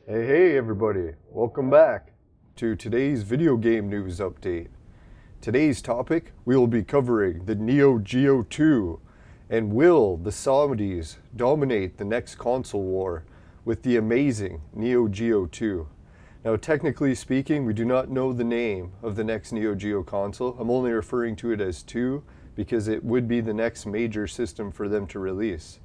Hey everybody, welcome back to today's video game news update. Today's topic, we will be covering the Neo Geo 2 and will the Saudis dominate the next console war with the amazing Neo Geo 2. Now technically speaking, we do not know the name of the next Neo Geo console. I'm only referring to it as 2 because it would be the next major system for them to release.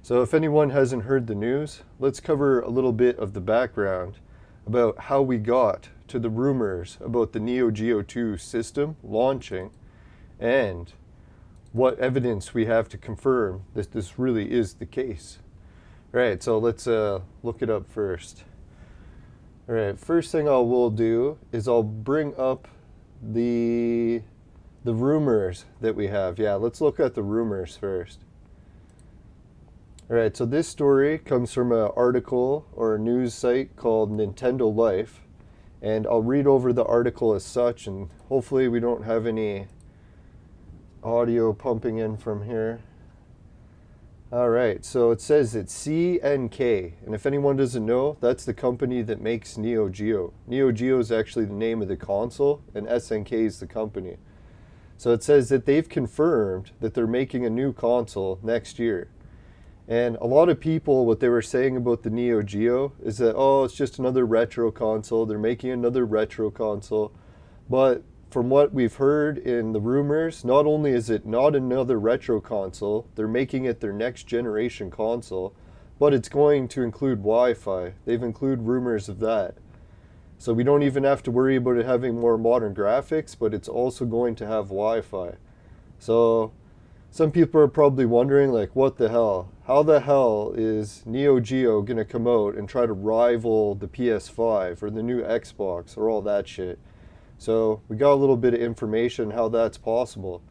So if anyone hasn't heard the news, let's cover a little bit of the background about how we got to the rumors about the Neo Geo 2 system launching and what evidence we have to confirm that this really is the case. All right, so let's look it up first. All right, first thing I will do is I'll bring up the rumors that we have. Yeah, let's look at the rumors first. Alright, so this story comes from an article or a news site called Nintendo Life, and I'll read over the article as such, and hopefully we don't have any audio pumping in from here. Alright, so it says it's CNK, and if anyone doesn't know, that's the company that makes Neo Geo. Neo Geo is actually the name of the console, and SNK is the company. So it says that they've confirmed that they're making a new console next year. And a lot of people, what they were saying about the Neo Geo is that, oh, it's just another retro console. They're making another retro console. But from what we've heard in the rumors, not only is it not another retro console, they're making it their next generation console, but it's going to include Wi-Fi. They've included rumors of that. So we don't even have to worry about it having more modern graphics, but it's also going to have Wi-Fi. So some people are probably wondering, like, what the hell? How the hell is Neo Geo going to come out and try to rival the PS5 or the new Xbox or all that shit? So we got a little bit of information how that's possible.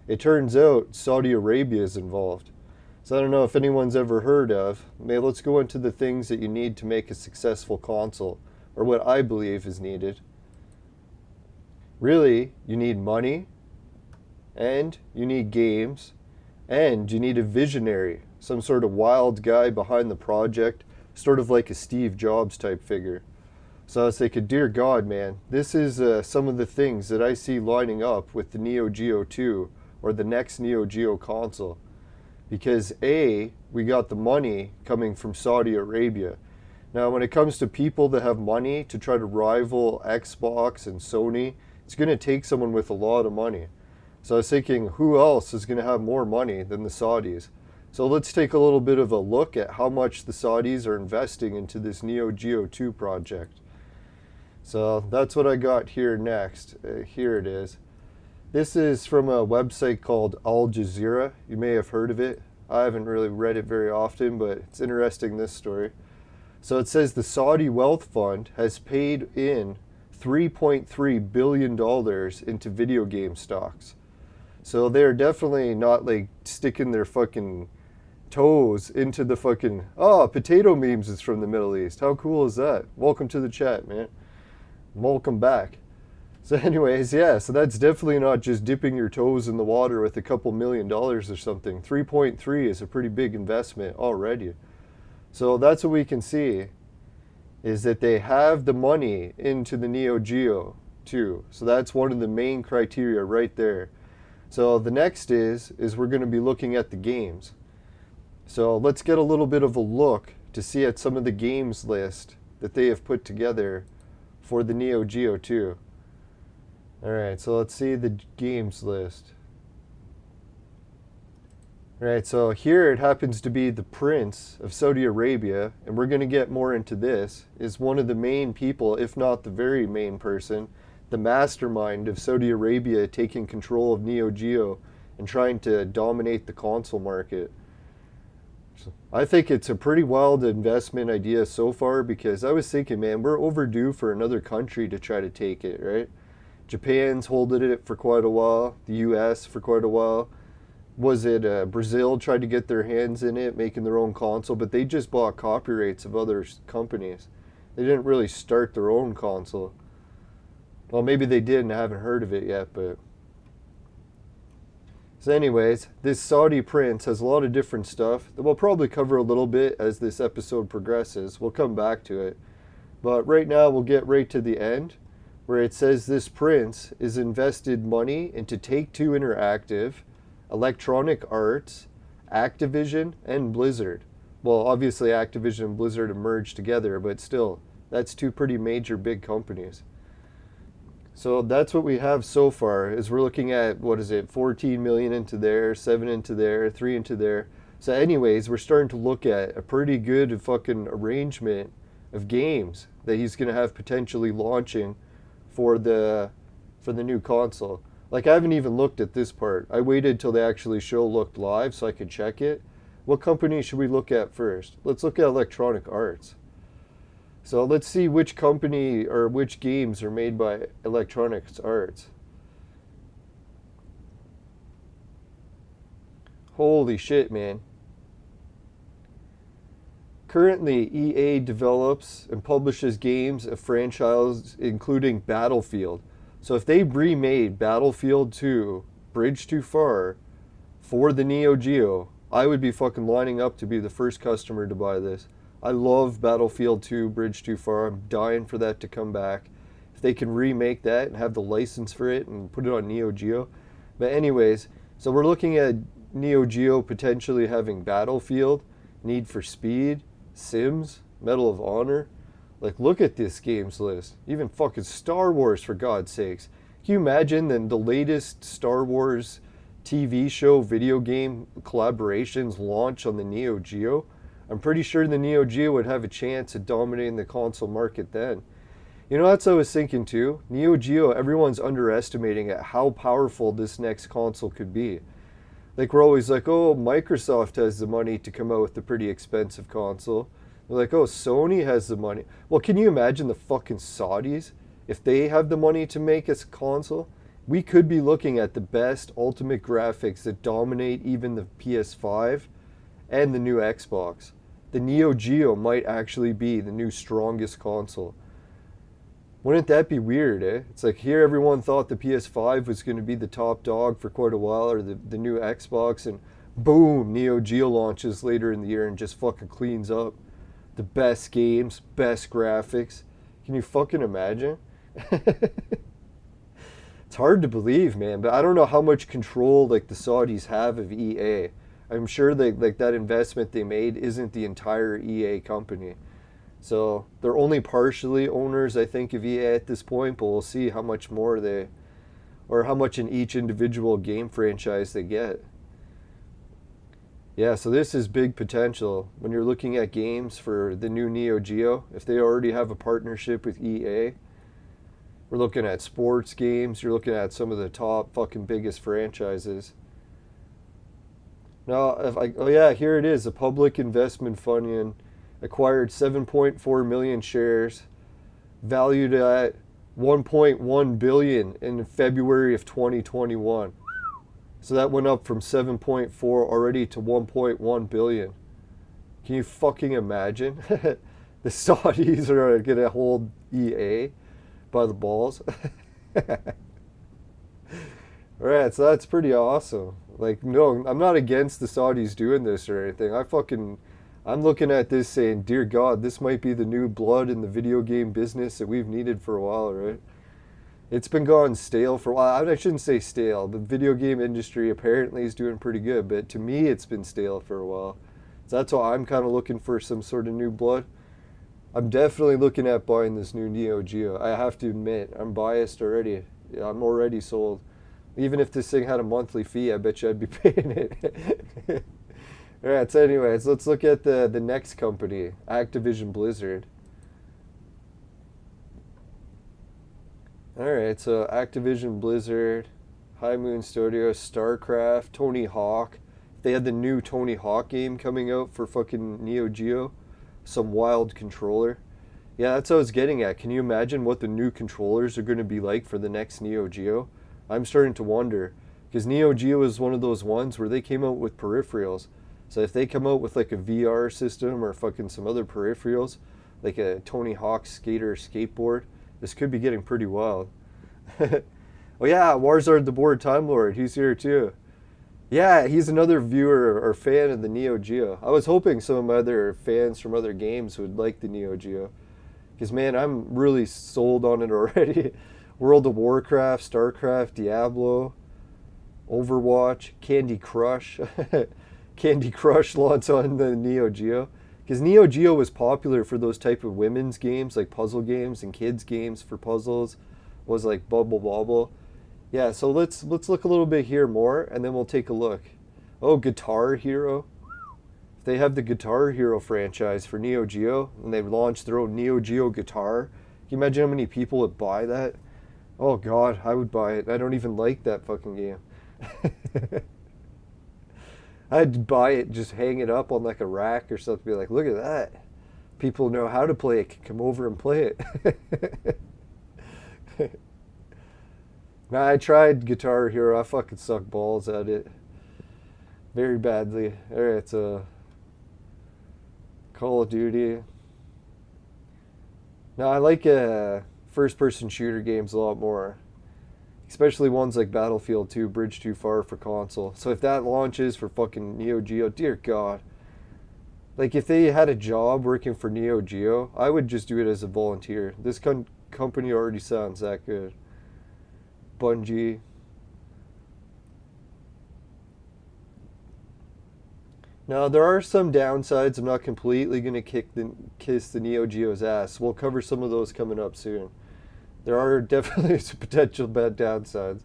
It turns out Saudi Arabia is involved. So I don't know if anyone's ever heard of. Maybe let's go into the things that you need to make a successful console, or what I believe is needed. Really, you need money, and you need games, and you need a visionary, some sort of wild guy behind the project, sort of like a Steve Jobs type figure. So I was thinking, dear God, man, this is some of the things that I see lining up with the Neo Geo 2 or the next Neo Geo console. Because A, we got the money coming from Saudi Arabia. Now when it comes to people that have money to try to rival Xbox and Sony, it's going to take someone with a lot of money. So I was thinking, who else is going to have more money than the Saudis? So let's take a little bit of a look at how much the Saudis are investing into this Neo Geo 2 project. So that's what I got here next. Here it is. This is from a website called Al Jazeera. You may have heard of it. I haven't really read it very often, but it's interesting, this story. So it says the Saudi Wealth Fund has paid in $3.3 billion into video game stocks. So they're definitely not like sticking their fucking toes into the fucking, oh, potato memes is from the Middle East. How cool is that? Welcome to the chat, man. Welcome back. So anyways, yeah, so that's definitely not just dipping your toes in the water with a couple $1 million or something. 3.3 is a pretty big investment already. So that's what we can see, is that they have the money into the Neo Geo 2. So that's one of the main criteria right there. So the next is we're going to be looking at the games. So let's get a little bit of a look to see at some of the games list that they have put together for the Neo Geo 2. Alright, so let's see the games list. Alright, so here it happens to be the Prince of Saudi Arabia, and we're going to get more into this, is one of the main people, if not the very main person, the mastermind of Saudi Arabia taking control of Neo Geo and trying to dominate the console market. So I think it's a pretty wild investment idea so far, because I was thinking, man, we're overdue for another country to try to take it, right? Japan's holding it for quite a while, the US for quite a while. Was it Brazil tried to get their hands in it, making their own console, but they just bought copyrights of other companies. They didn't really start their own console. Well, maybe they did and I haven't heard of it yet, but... So anyways, this Saudi prince has a lot of different stuff that we'll probably cover a little bit as this episode progresses. We'll come back to it. But right now we'll get right to the end where it says this prince is invested money into Take-Two Interactive, Electronic Arts, Activision, and Blizzard. Well, obviously Activision and Blizzard have merged together, but still, that's two pretty major big companies. So that's what we have so far, is we're looking at, what is it, 14 million into there, 7 into there, 3 into there. So anyways, we're starting to look at a pretty good fucking arrangement of games that he's going to have potentially launching for the new console. Like, I haven't even looked at this part. I waited till the actually show looked live so I could check it. What company should we look at first? Let's look at Electronic Arts. So let's see which company or which games are made by Electronic Arts. Holy shit, man. Currently, EA develops and publishes games of franchises including Battlefield. So if they remade Battlefield 2, Bridge Too Far, for the Neo Geo, I would be fucking lining up to be the first customer to buy this. I love Battlefield 2, Bridge Too Far. I'm dying for that to come back. If they can remake that and have the license for it and put it on Neo Geo. But anyways, so we're looking at Neo Geo potentially having Battlefield, Need for Speed, Sims, Medal of Honor. Like, look at this games list. Even fucking Star Wars, for God's sakes. Can you imagine then the latest Star Wars TV show, video game collaborations launch on the Neo Geo? I'm pretty sure the Neo Geo would have a chance at dominating the console market then. You know, that's what I was thinking too. Neo Geo, everyone's underestimating at how powerful this next console could be. Like, we're always like, oh, Microsoft has the money to come out with a pretty expensive console. They're like, oh, Sony has the money. Well, can you imagine the fucking Saudis? If they have the money to make a console, we could be looking at the best ultimate graphics that dominate even the PS5 and the new Xbox. The Neo Geo might actually be the new strongest console. Wouldn't that be weird, eh? It's like, here everyone thought the PS5 was going to be the top dog for quite a while, or the new Xbox, and boom, Neo Geo launches later in the year and just fucking cleans up. The best games, best graphics. Can you fucking imagine? It's hard to believe, man, but I don't know how much control like the Saudis have of EA. I'm sure like that investment they made isn't the entire EA company. So they're only partially owners, I think, of EA at this point, but we'll see how much more they, or how much in each individual game franchise they get. Yeah, so this is big potential when you're looking at games for the new Neo Geo. If they already have a partnership with EA, we're looking at sports games, you're looking at some of the top fucking biggest franchises. Now, oh yeah, here it is. A public investment fund acquired 7.4 million shares, valued at 1.1 billion in February of 2021. So that went up from 7.4 already to 1.1 billion. Can you fucking imagine? The Saudis are gonna hold EA by the balls. Alright, so that's pretty awesome. Like, no, I'm not against the Saudis doing this or anything. I'm looking at this saying, dear God, this might be the new blood in the video game business that we've needed for a while, right? It's been gone stale for a while. I shouldn't say stale. The video game industry apparently is doing pretty good, but to me it's been stale for a while. So that's why I'm kind of looking for some sort of new blood. I'm definitely looking at buying this new Neo Geo. I have to admit, I'm biased already. Yeah, I'm already sold. Even if this thing had a monthly fee, I bet you I'd be paying it. Alright, so anyways, let's look at the next company, Activision Blizzard. Alright, so Activision Blizzard, High Moon Studios, StarCraft, Tony Hawk. They had the new Tony Hawk game coming out for fucking Neo Geo. Some wild controller. Yeah, that's what I was getting at. Can you imagine what the new controllers are going to be like for the next Neo Geo? I'm starting to wonder. Because Neo Geo is one of those ones where they came out with peripherals. So if they come out with like a VR system or fucking some other peripherals, like a Tony Hawk skater skateboard, this could be getting pretty wild. Oh yeah, Warzard the Board Time Lord, he's here too. Yeah, he's another viewer or fan of the Neo Geo. I was hoping some of my other fans from other games would like the Neo Geo. Because, man, I'm really sold on it already. World of Warcraft, StarCraft, Diablo, Overwatch, Candy Crush. Candy Crush launch on the Neo Geo. Because Neo Geo was popular for those type of women's games, like puzzle games and kids games for puzzles. Was like Bubble Bobble. Yeah, so let's look a little bit here more, and then we'll take a look. Oh, Guitar Hero. If they have the Guitar Hero franchise for Neo Geo, and they've launched their own Neo Geo guitar, can you imagine how many people would buy that? Oh God, I would buy it. I don't even like that fucking game. I'd buy it, just hang it up on like a rack or something, be like, look at that. People know how to play it, can come over and play it. Now, I tried Guitar Hero, I fucking suck balls at it. Very badly. Alright, so Call of Duty. Now, I like first-person shooter games a lot more. Especially ones like Battlefield 2, Bridge Too Far for console. So if that launches for fucking Neo Geo, dear God. Like, if they had a job working for Neo Geo, I would just do it as a volunteer. This company already sounds that good. Bungie. Now, there are some downsides. I'm not completely going to kiss the Neo Geo's ass. We'll cover some of those coming up soon. There are definitely some potential bad downsides.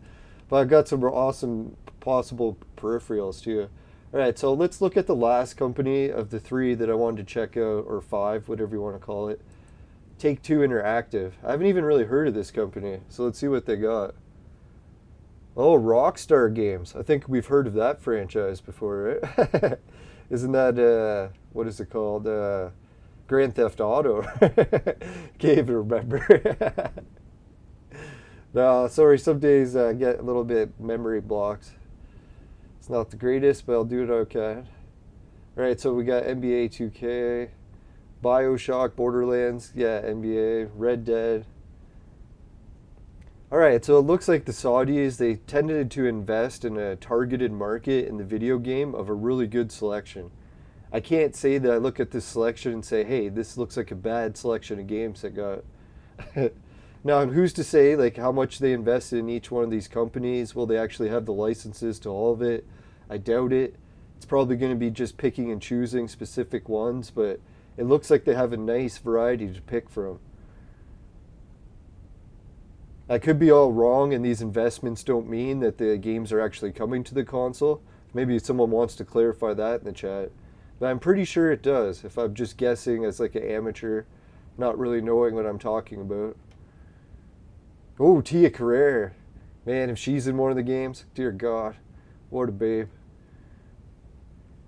But I've got some awesome possible peripherals too. Alright, so let's look at the last company of the three that I wanted to check out, or five, whatever you want to call it. Take-Two Interactive. I haven't even really heard of this company, so let's see what they got. Oh, Rockstar Games. I think we've heard of that franchise before, right? Isn't that, what is it called? Grand Theft Auto. Can't even remember. No, sorry, some days I get a little bit memory blocks. It's not the greatest, but I'll do it okay. Alright, so we got NBA 2K, Bioshock, Borderlands, yeah, NBA, Red Dead. Alright, so it looks like the Saudis, they tended to invest in a targeted market in the video game of a really good selection. I can't say that I look at this selection and say, hey, this looks like a bad selection of games that got... Now, who's to say like how much they invested in each one of these companies? Will they actually have the licenses to all of it? I doubt it. It's probably going to be just picking and choosing specific ones, but it looks like they have a nice variety to pick from. I could be all wrong, and these investments don't mean that the games are actually coming to the console. Maybe someone wants to clarify that in the chat. But I'm pretty sure it does, if I'm just guessing as like an amateur, not really knowing what I'm talking about. Oh, Tia Carrere. Man, if she's in one of the games, dear God, what a babe.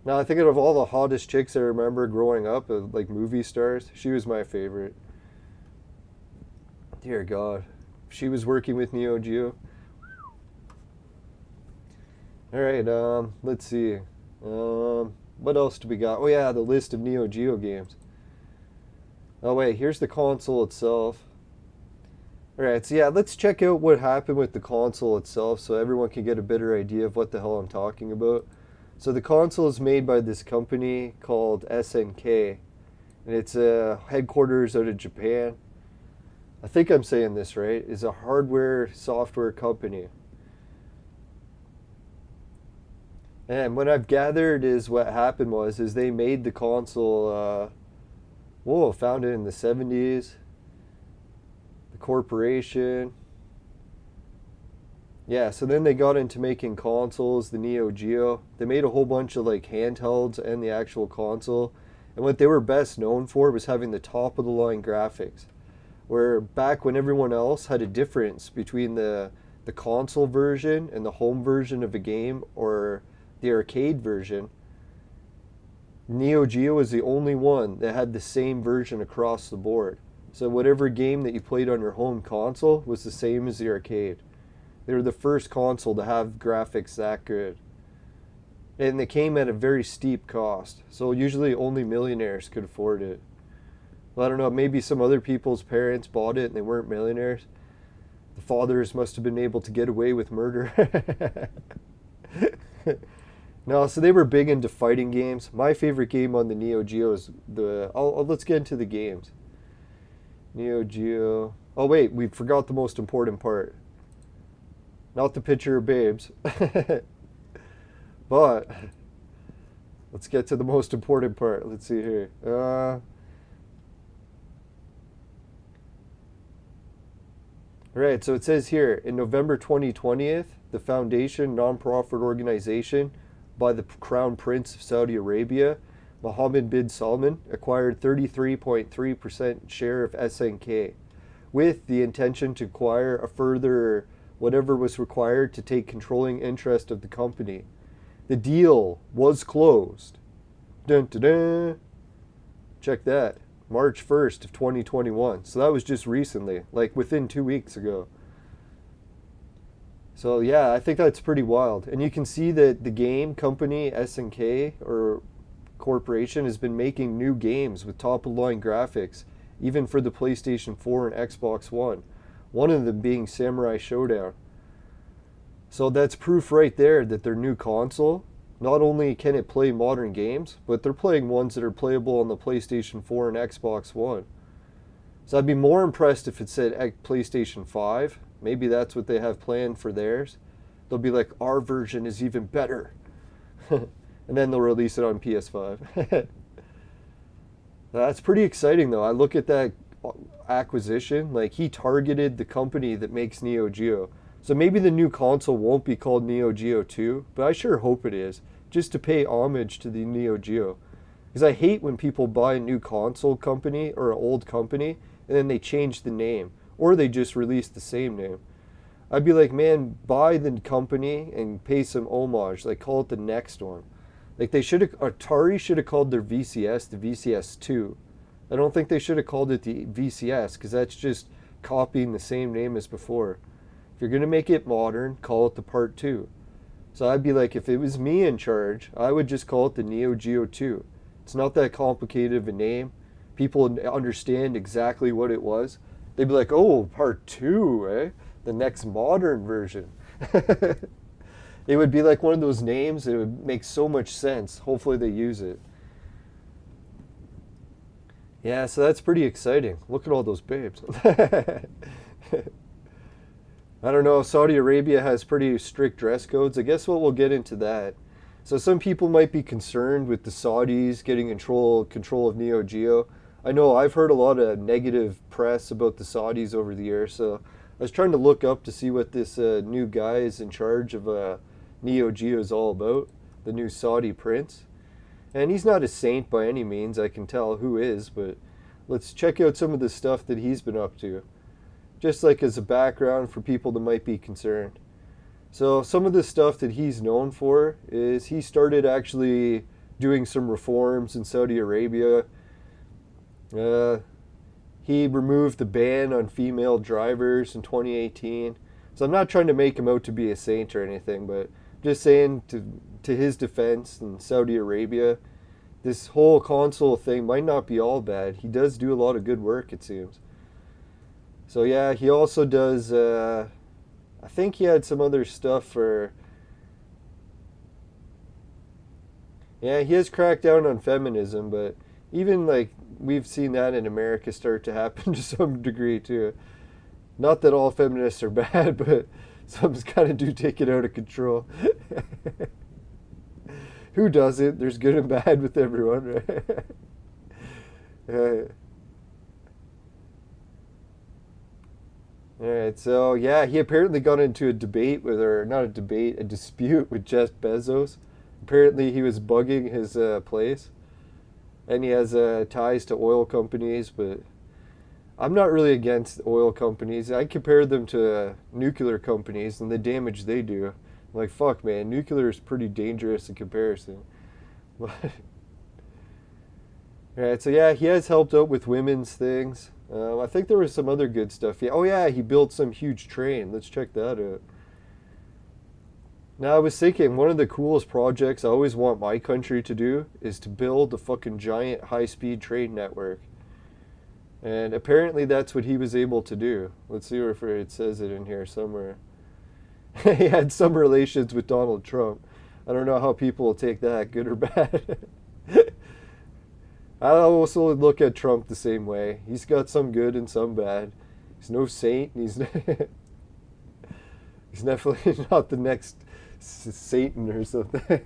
Now, I think of all the hottest chicks I remember growing up, like movie stars, she was my favorite. Dear God. She was working with Neo Geo. Alright, let's see. What else do we got? Oh yeah, the list of Neo Geo games. Oh wait, here's the console itself. Alright, so yeah, let's check out what happened with the console itself so everyone can get a better idea of what the hell I'm talking about. So the console is made by this company called SNK, and it's headquarters out of Japan. I think I'm saying this right. It's a hardware software company. And what I've gathered is what happened is they made the console, founded in the 70s. The corporation. Yeah, so then they got into making consoles, the Neo Geo. They made a whole bunch of like handhelds and the actual console. And what they were best known for was having the top of the line graphics. Where back when everyone else had a difference between the console version and the home version of a game or the arcade version, Neo Geo was the only one that had the same version across the board. So whatever game that you played on your home console was the same as the arcade. They were the first console to have graphics that good. And they came at a very steep cost. So usually only millionaires could afford it. Well, I don't know, maybe some other people's parents bought it and they weren't millionaires. The fathers must have been able to get away with murder. No, so they were big into fighting games. My favorite game on the Neo Geo is let's get into the games. Neo Geo. Oh wait, we forgot the most important part. Not the picture of babes. But let's get to the most important part. Let's see here. Right, so it says here, in November 2020, the foundation, nonprofit organization by the Crown Prince of Saudi Arabia, Mohammed bin Salman, acquired 33.3% share of SNK, with the intention to acquire a further whatever was required to take controlling interest of the company. The deal was closed. Dun, dun, dun. Check that. March 1st of 2021. So that was just recently, like within 2 weeks ago. So yeah, I think that's pretty wild. And you can see that the game company, SNK, or corporation, has been making new games with top-of-the-line graphics, even for the PlayStation 4 and Xbox One. One of them being Samurai Showdown. So that's proof right there that their new console, not only can it play modern games, but they're playing ones that are playable on the PlayStation 4 and Xbox One. So I'd be more impressed if it said PlayStation 5. Maybe that's what they have planned for theirs. They'll be like, our version is even better. And then they'll release it on PS5. That's pretty exciting though. I look at that acquisition, like he targeted the company that makes Neo Geo. So maybe the new console won't be called Neo Geo 2, but I sure hope it is, just to pay homage to the Neo Geo. Because I hate when people buy a new console company or an old company and then they change the name, or they just release the same name. I'd be like, man, buy the company and pay some homage, like call it the next one. Like they should have, Atari should have called their VCS the VCS 2. I don't think they should have called it the VCS, because that's just copying the same name as before. If you're going to make it modern, call it the Part 2. So I'd be like, if it was me in charge, I would just call it the Neo Geo 2. It's not that complicated of a name. People understand exactly what it was. They'd be like, oh, Part 2, eh? The next modern version. It would be like one of those names. It would make so much sense. Hopefully they use it. Yeah, so that's pretty exciting. Look at all those babes. I don't know, Saudi Arabia has pretty strict dress codes. I guess we'll get into that. So some people might be concerned with the Saudis getting control of Neo Geo. I know I've heard a lot of negative press about the Saudis over the years, so I was trying to look up to see what this new guy is in charge of Neo Geo is all about, the new Saudi prince. And he's not a saint by any means, I can tell who is, but let's check out some of the stuff that he's been up to. Just like as a background for people that might be concerned. So some of the stuff that he's known for is he started actually doing some reforms in Saudi Arabia. He removed the ban on female drivers in 2018. So I'm not trying to make him out to be a saint or anything, but just saying to his defense in Saudi Arabia, this whole console thing might not be all bad. He does do a lot of good work, it seems. So yeah, he also does, I think he had some other stuff for, yeah, he has cracked down on feminism, but even like, we've seen that in America start to happen to some degree too. Not that all feminists are bad, but some kind of do take it out of control. Who doesn't? There's good and bad with everyone, right? Alright, so yeah, he apparently got into a debate with, or not a debate, a dispute with Jeff Bezos. Apparently he was bugging his place. And he has ties to oil companies, but I'm not really against oil companies. I compare them to nuclear companies and the damage they do. I'm like, fuck man, nuclear is pretty dangerous in comparison. Alright, so yeah, he has helped out with women's things. I think there was some other good stuff. Yeah, oh yeah, he built some huge train. Let's check that out. Now I was thinking, one of the coolest projects I always want my country to do is to build a fucking giant high-speed train network. And apparently that's what he was able to do. Let's see if it says it in here somewhere. He had some relations with Donald Trump. I don't know how people will take that, good or bad. I also look at Trump the same way. He's got some good and some bad. He's no saint. He's definitely not the next Satan or something.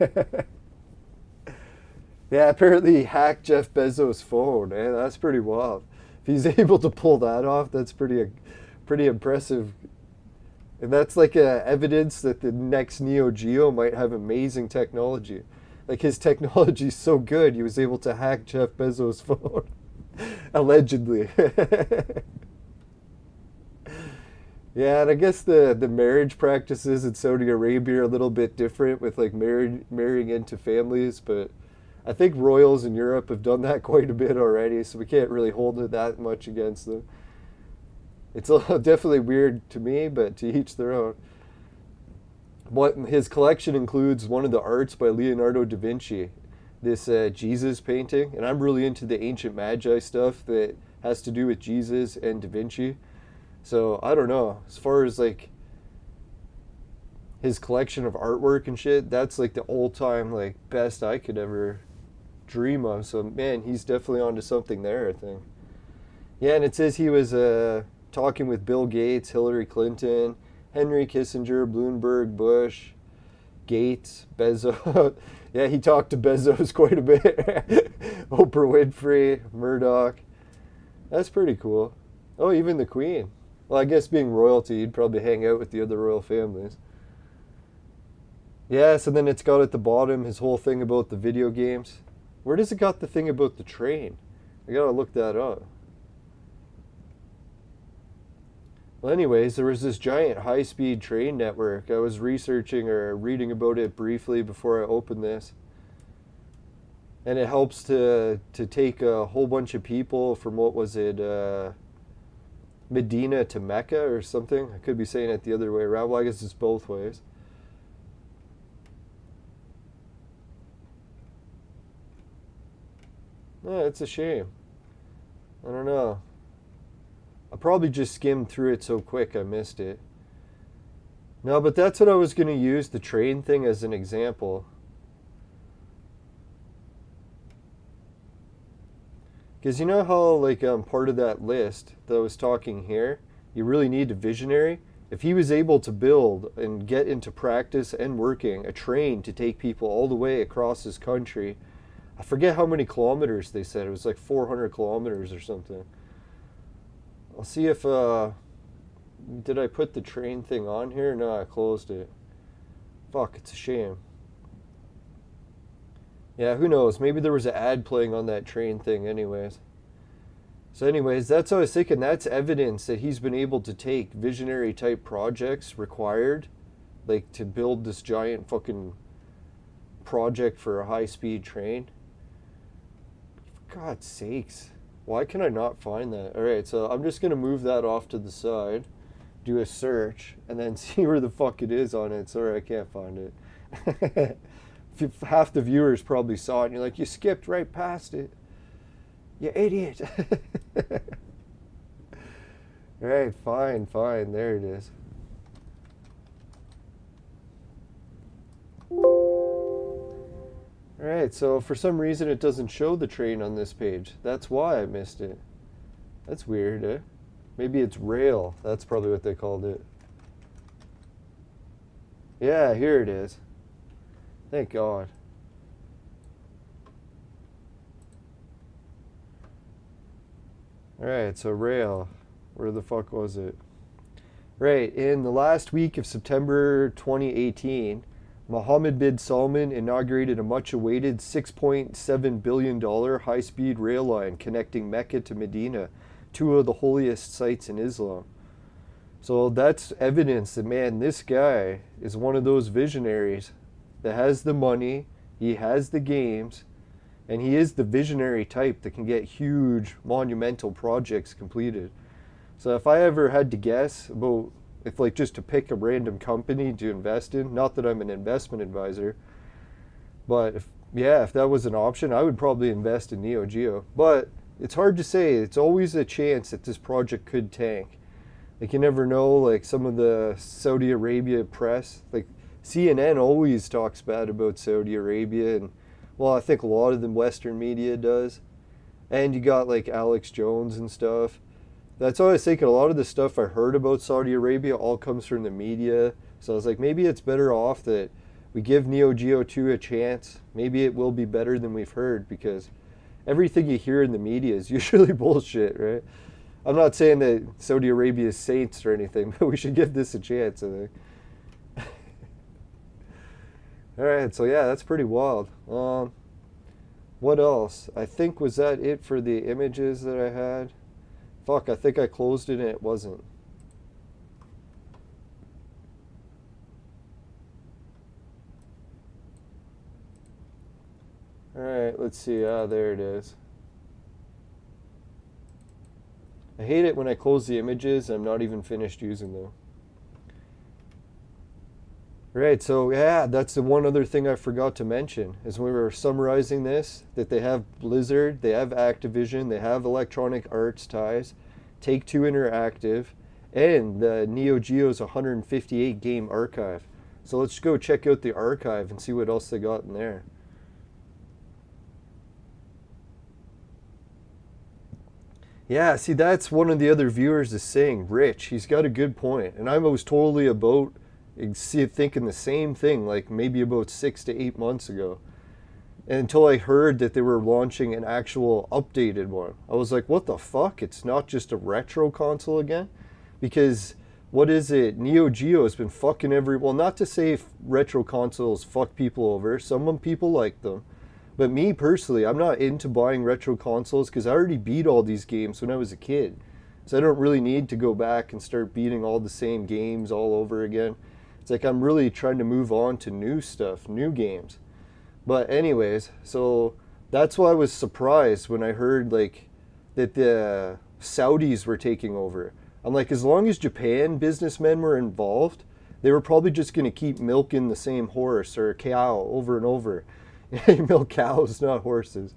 Yeah, apparently he hacked Jeff Bezos' phone. Eh? That's pretty wild. If he's able to pull that off, that's pretty impressive. And that's like evidence that the next Neo Geo might have amazing technology. Like his technology is so good, he was able to hack Jeff Bezos' phone, allegedly. Yeah, and I guess the marriage practices in Saudi Arabia are a little bit different with like marrying into families, but I think royals in Europe have done that quite a bit already, so we can't really hold it that much against them. It's definitely weird to me, but to each their own. What his collection includes one of the arts by Leonardo da Vinci, this Jesus painting, and I'm really into the ancient Magi stuff that has to do with Jesus and da Vinci. So I don't know, as far as like his collection of artwork and shit, that's like the all-time like best I could ever dream of. So man, he's definitely onto something there, I think. Yeah, and it says he was talking with Bill Gates, Hillary Clinton, Henry Kissinger, Bloomberg, Bush, Gates, Bezos. Yeah, he talked to Bezos quite a bit. Oprah Winfrey, Murdoch. That's pretty cool. Oh, even the Queen. Well, I guess being royalty, you'd probably hang out with the other royal families. Yeah, so then it's got at the bottom his whole thing about the video games. Where does it got the thing about the train? I gotta look that up. Well, anyways, there was this giant high-speed train network. I was researching or reading about it briefly before I opened this. And it helps to take a whole bunch of people from, what was it, Medina to Mecca or something. I could be saying it the other way around. Well, I guess it's both ways. No, it's a shame. I don't know. I probably just skimmed through it so quick I missed it. No, but that's what I was going to use, the train thing, as an example. Because you know how, like, part of that list that I was talking here, you really need a visionary? If he was able to build and get into practice and working a train to take people all the way across this country, I forget how many kilometers they said. It was like 400 kilometers or something. I'll see if, did I put the train thing on here? No, I closed it. Fuck, it's a shame. Yeah, who knows? Maybe there was an ad playing on that train thing anyways. So anyways, that's what I was thinking. That's evidence that he's been able to take visionary type projects required, like to build this giant fucking project for a high-speed train. For God's sakes. Why can I not find that? Alright, so I'm just going to move that off to the side, do a search, and then see where the fuck it is on it. Sorry, I can't find it. Half the viewers probably saw it, and you're like, you skipped right past it. You idiot. Alright, fine, there it is. Alright, so for some reason it doesn't show the train on this page. That's why I missed it. That's weird, eh? Maybe it's rail. That's probably what they called it. Yeah, here it is. Thank God. Alright, so rail. Where the fuck was it? Right, in the last week of September 2018, Mohammed bin Salman inaugurated a much-awaited $6.7 billion high-speed rail line connecting Mecca to Medina, two of the holiest sites in Islam. So that's evidence that, man, this guy is one of those visionaries that has the money, he has the games, and he is the visionary type that can get huge, monumental projects completed. So if I ever had to guess about, if like just to pick a random company to invest in, not that I'm an investment advisor, but if that was an option, I would probably invest in Neo Geo. But it's hard to say. It's always a chance that this project could tank. Like you never know, like some of the Saudi Arabia press, like CNN always talks bad about Saudi Arabia, and well, I think a lot of the Western media does. And you got like Alex Jones and stuff. That's why I was thinking a lot of the stuff I heard about Saudi Arabia all comes from the media. So I was like, maybe it's better off that we give Neo Geo 2 a chance. Maybe it will be better than we've heard, because everything you hear in the media is usually bullshit, right? I'm not saying that Saudi Arabia is saints or anything, but we should give this a chance, I think. Alright, so yeah, that's pretty wild. What else? I think, was that it for the images that I had? Fuck, I think I closed it and it wasn't. Alright, let's see. Ah, there it is. I hate it when I close the images and I'm not even finished using them. Right, so yeah, that's the one other thing I forgot to mention, is when we were summarizing this, that they have Blizzard, they have Activision, they have Electronic Arts ties, Take-Two Interactive, and the Neo Geo's 158 game archive. So let's go check out the archive and see what else they got in there. Yeah, see, that's one of the other viewers is saying, Rich, he's got a good point. And I was totally about thinking the same thing, like maybe about 6 to 8 months ago. And until I heard that they were launching an actual updated one, I was like, what the fuck? It's not just a retro console again? Because, what is it? Neo Geo has been fucking well, not to say retro consoles fuck people over. Some people like them. But me personally, I'm not into buying retro consoles because I already beat all these games when I was a kid. So I don't really need to go back and start beating all the same games all over again. It's like I'm really trying to move on to new stuff, new games. But anyways, so that's why I was surprised when I heard like that the Saudis were taking over. I'm like, as long as Japan businessmen were involved, they were probably just going to keep milking the same horse or cow over and over. You milk cows, not horses.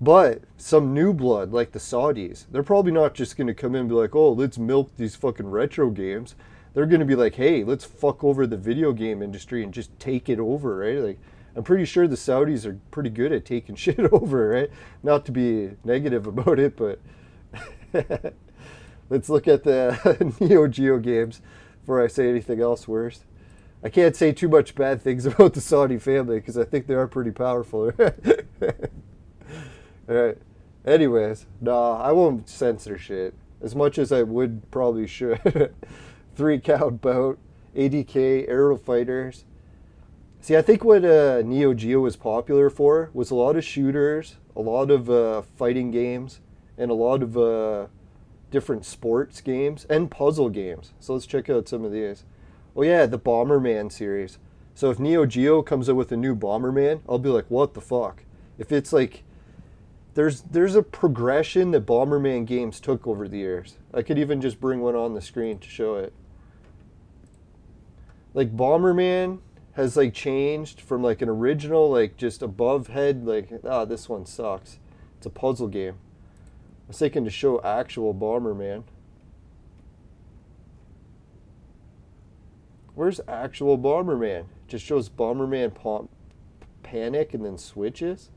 But some new blood, like the Saudis, they're probably not just going to come in and be like, oh, let's milk these fucking retro games. They're going to be like, hey, let's fuck over the video game industry and just take it over, right? Like, I'm pretty sure the Saudis are pretty good at taking shit over, right? Not to be negative about it, but let's look at the Neo Geo games before I say anything else worse. I can't say too much bad things about the Saudi family because I think they are pretty powerful. Alright. Anyways, nah, I won't censor shit. As much as I would probably should. 3-count bout, ADK, Aero Fighters. See, I think what Neo Geo was popular for was a lot of shooters, a lot of fighting games, and a lot of different sports games and puzzle games. So let's check out some of these. Oh yeah, the Bomberman series. So if Neo Geo comes out with a new Bomberman, I'll be like, what the fuck? If it's like, there's a progression that Bomberman games took over the years. I could even just bring one on the screen to show it. Like Bomberman has like changed from like an original, like just above head, like, ah, this one sucks. It's a puzzle game. I was thinking to show actual Bomberman. Where's actual Bomberman? Just shows Bomberman panic and then switches?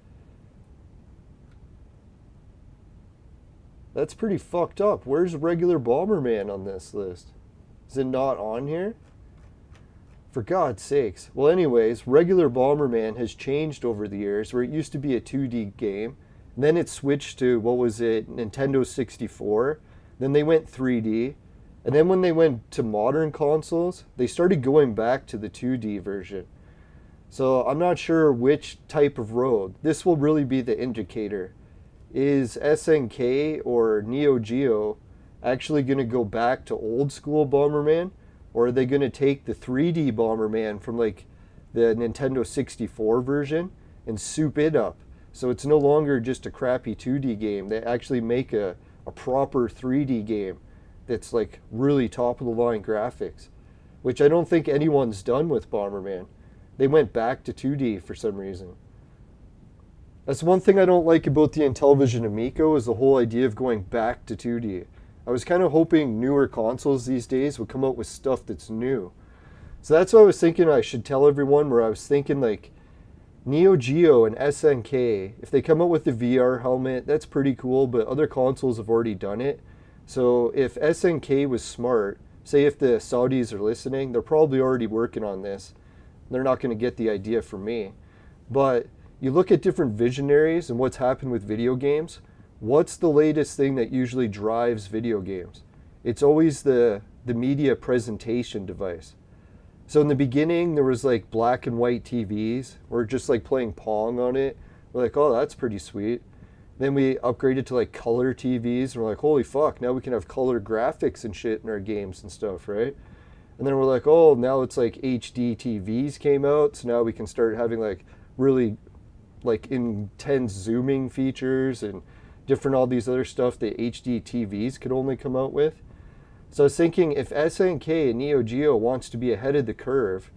That's pretty fucked up. Where's regular Bomberman on this list? Is it not on here? For God's sakes. Well, anyways, regular Bomberman has changed over the years, where it used to be a 2D game. And then it switched to, what was it, Nintendo 64. Then they went 3D. And then when they went to modern consoles, they started going back to the 2D version. So I'm not sure which type of road. This will really be the indicator. Is SNK or Neo Geo actually going to go back to old school Bomberman? Or are they going to take the 3D Bomberman from like the Nintendo 64 version and soup it up? So it's no longer just a crappy 2D game. They actually make a proper 3D game that's like really top of the line graphics, which I don't think anyone's done with Bomberman. They went back to 2D for some reason. That's one thing I don't like about the Intellivision Amico, is the whole idea of going back to 2D. I was kind of hoping newer consoles these days would come out with stuff that's new. So that's what I was thinking I should tell everyone, where I was thinking like, Neo Geo and SNK, if they come out with the VR helmet, that's pretty cool, but other consoles have already done it. So if SNK was smart, say if the Saudis are listening, they're probably already working on this. They're not going to get the idea from me. But you look at different visionaries and what's happened with video games. What's the latest thing that usually drives video games? It's always the media presentation device. So in the beginning, there was like black and white TVs. We're just like playing Pong on it. We're like, oh, that's pretty sweet. Then we upgraded to like color TVs. And we're like, holy fuck, now we can have color graphics and shit in our games and stuff, right? And then we're like, oh, now it's like HD TVs came out. So now we can start having like really like intense zooming features and different all these other stuff that HD TVs could only come out with. So I was thinking, if SNK and Neo Geo wants to be ahead of the curve,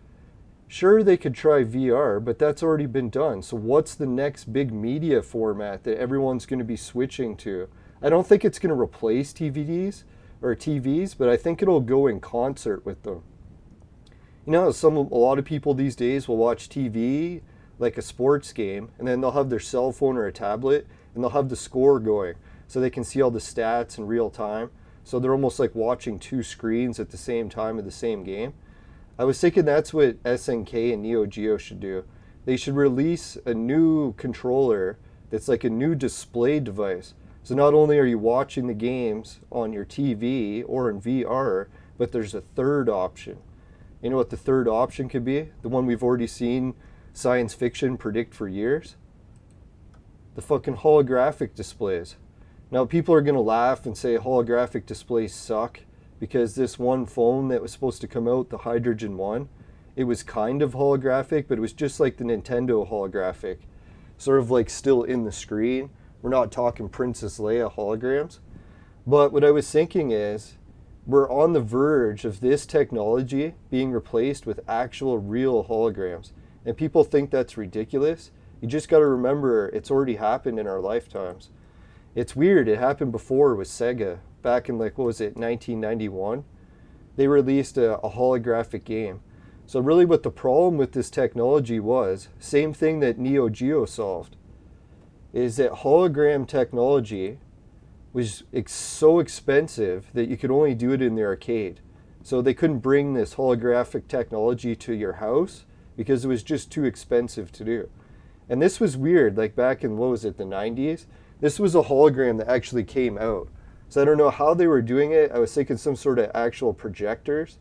sure, they could try VR, but that's already been done. So what's the next big media format that everyone's going to be switching to? I don't think it's going to replace TVs, but I think it'll go in concert with them. You know, a lot of people these days will watch TV like a sports game, and then they'll have their cell phone or a tablet, and they'll have the score going, so they can see all the stats in real time. So they're almost like watching two screens at the same time of the same game. I was thinking that's what SNK and Neo Geo should do. They should release a new controller that's like a new display device. So not only are you watching the games on your TV or in VR, but there's a third option. You know what the third option could be? The one we've already seen science fiction predict for years? The fucking holographic displays. Now, people are going to laugh and say holographic displays suck because this one phone that was supposed to come out, the Hydrogen 1, it was kind of holographic, but it was just like the Nintendo holographic, sort of like still in the screen. We're not talking Princess Leia holograms. But what I was thinking is, we're on the verge of this technology being replaced with actual real holograms. And people think that's ridiculous. You just got to remember it's already happened in our lifetimes. It's weird, it happened before with Sega, back in like, what was it, 1991? They released a holographic game. So really what the problem with this technology was, same thing that Neo Geo solved, is that hologram technology was so expensive that you could only do it in the arcade. So they couldn't bring this holographic technology to your house because it was just too expensive to do. And this was weird, like back in, what was it, the 90s? This was a hologram that actually came out. So I don't know how they were doing it. I was thinking some sort of actual projectors.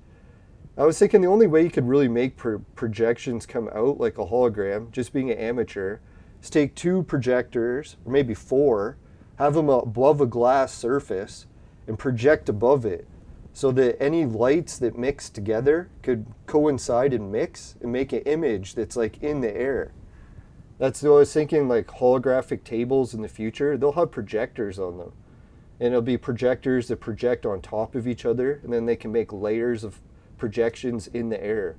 I was thinking the only way you could really make projections come out like a hologram, just being an amateur, is take two projectors, or maybe four, have them above a glass surface, and project above it, so that any lights that mix together could coincide and mix and make an image that's like in the air. That's what I was thinking, like holographic tables in the future, they'll have projectors on them. And it'll be projectors that project on top of each other, and then they can make layers of projections in the air.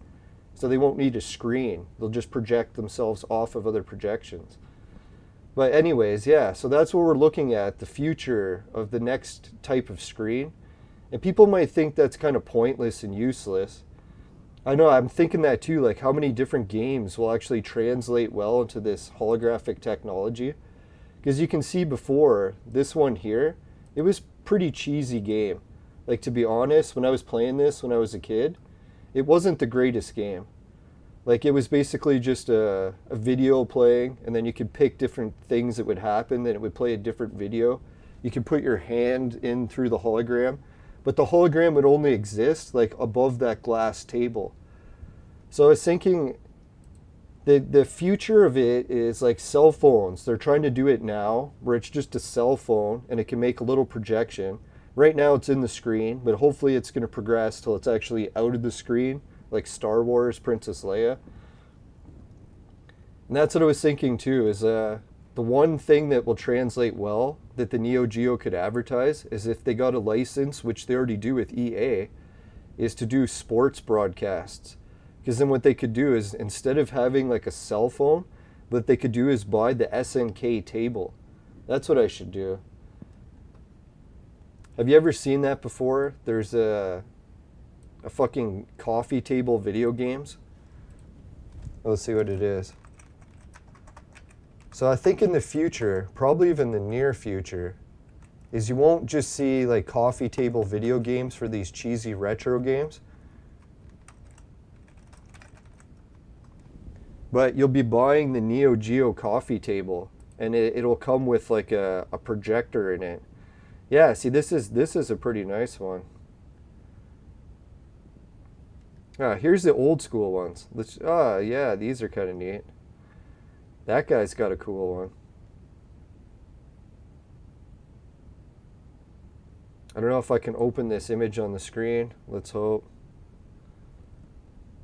So they won't need a screen. They'll just project themselves off of other projections. But anyways, yeah, so that's what we're looking at, the future of the next type of screen. And people might think that's kind of pointless and useless. I know, I'm thinking that too, like how many different games will actually translate well into this holographic technology. Because you can see before, this one here, it was pretty cheesy game. Like, to be honest, when I was playing this when I was a kid, it wasn't the greatest game. Like, it was basically just a video playing, and then you could pick different things that would happen, then it would play a different video. You could put your hand in through the hologram, but the hologram would only exist like above that glass table. So I was thinking the future of it is like cell phones. They're trying to do it now, where it's just a cell phone and it can make a little projection. Right now it's in the screen, but hopefully it's going to progress till it's actually out of the screen, like Star Wars, Princess Leia. And that's what I was thinking too, is the one thing that will translate well, that the Neo Geo could advertise, is if they got a license, which they already do with EA, is to do sports broadcasts. Because then what they could do is, instead of having like a cell phone, what they could do is buy the SNK table. That's what I should do. Have you ever seen that before? There's a fucking coffee table video games. Let's see what it is. So I think in the future, probably even the near future, is you won't just see like coffee table video games for these cheesy retro games, but you'll be buying the Neo Geo coffee table, and it'll come with like a projector in it. Yeah, see, this is a pretty nice one. Here's the old school ones. Yeah, these are kind of neat. That guy's got a cool one. I don't know if I can open this image on the screen. Let's hope.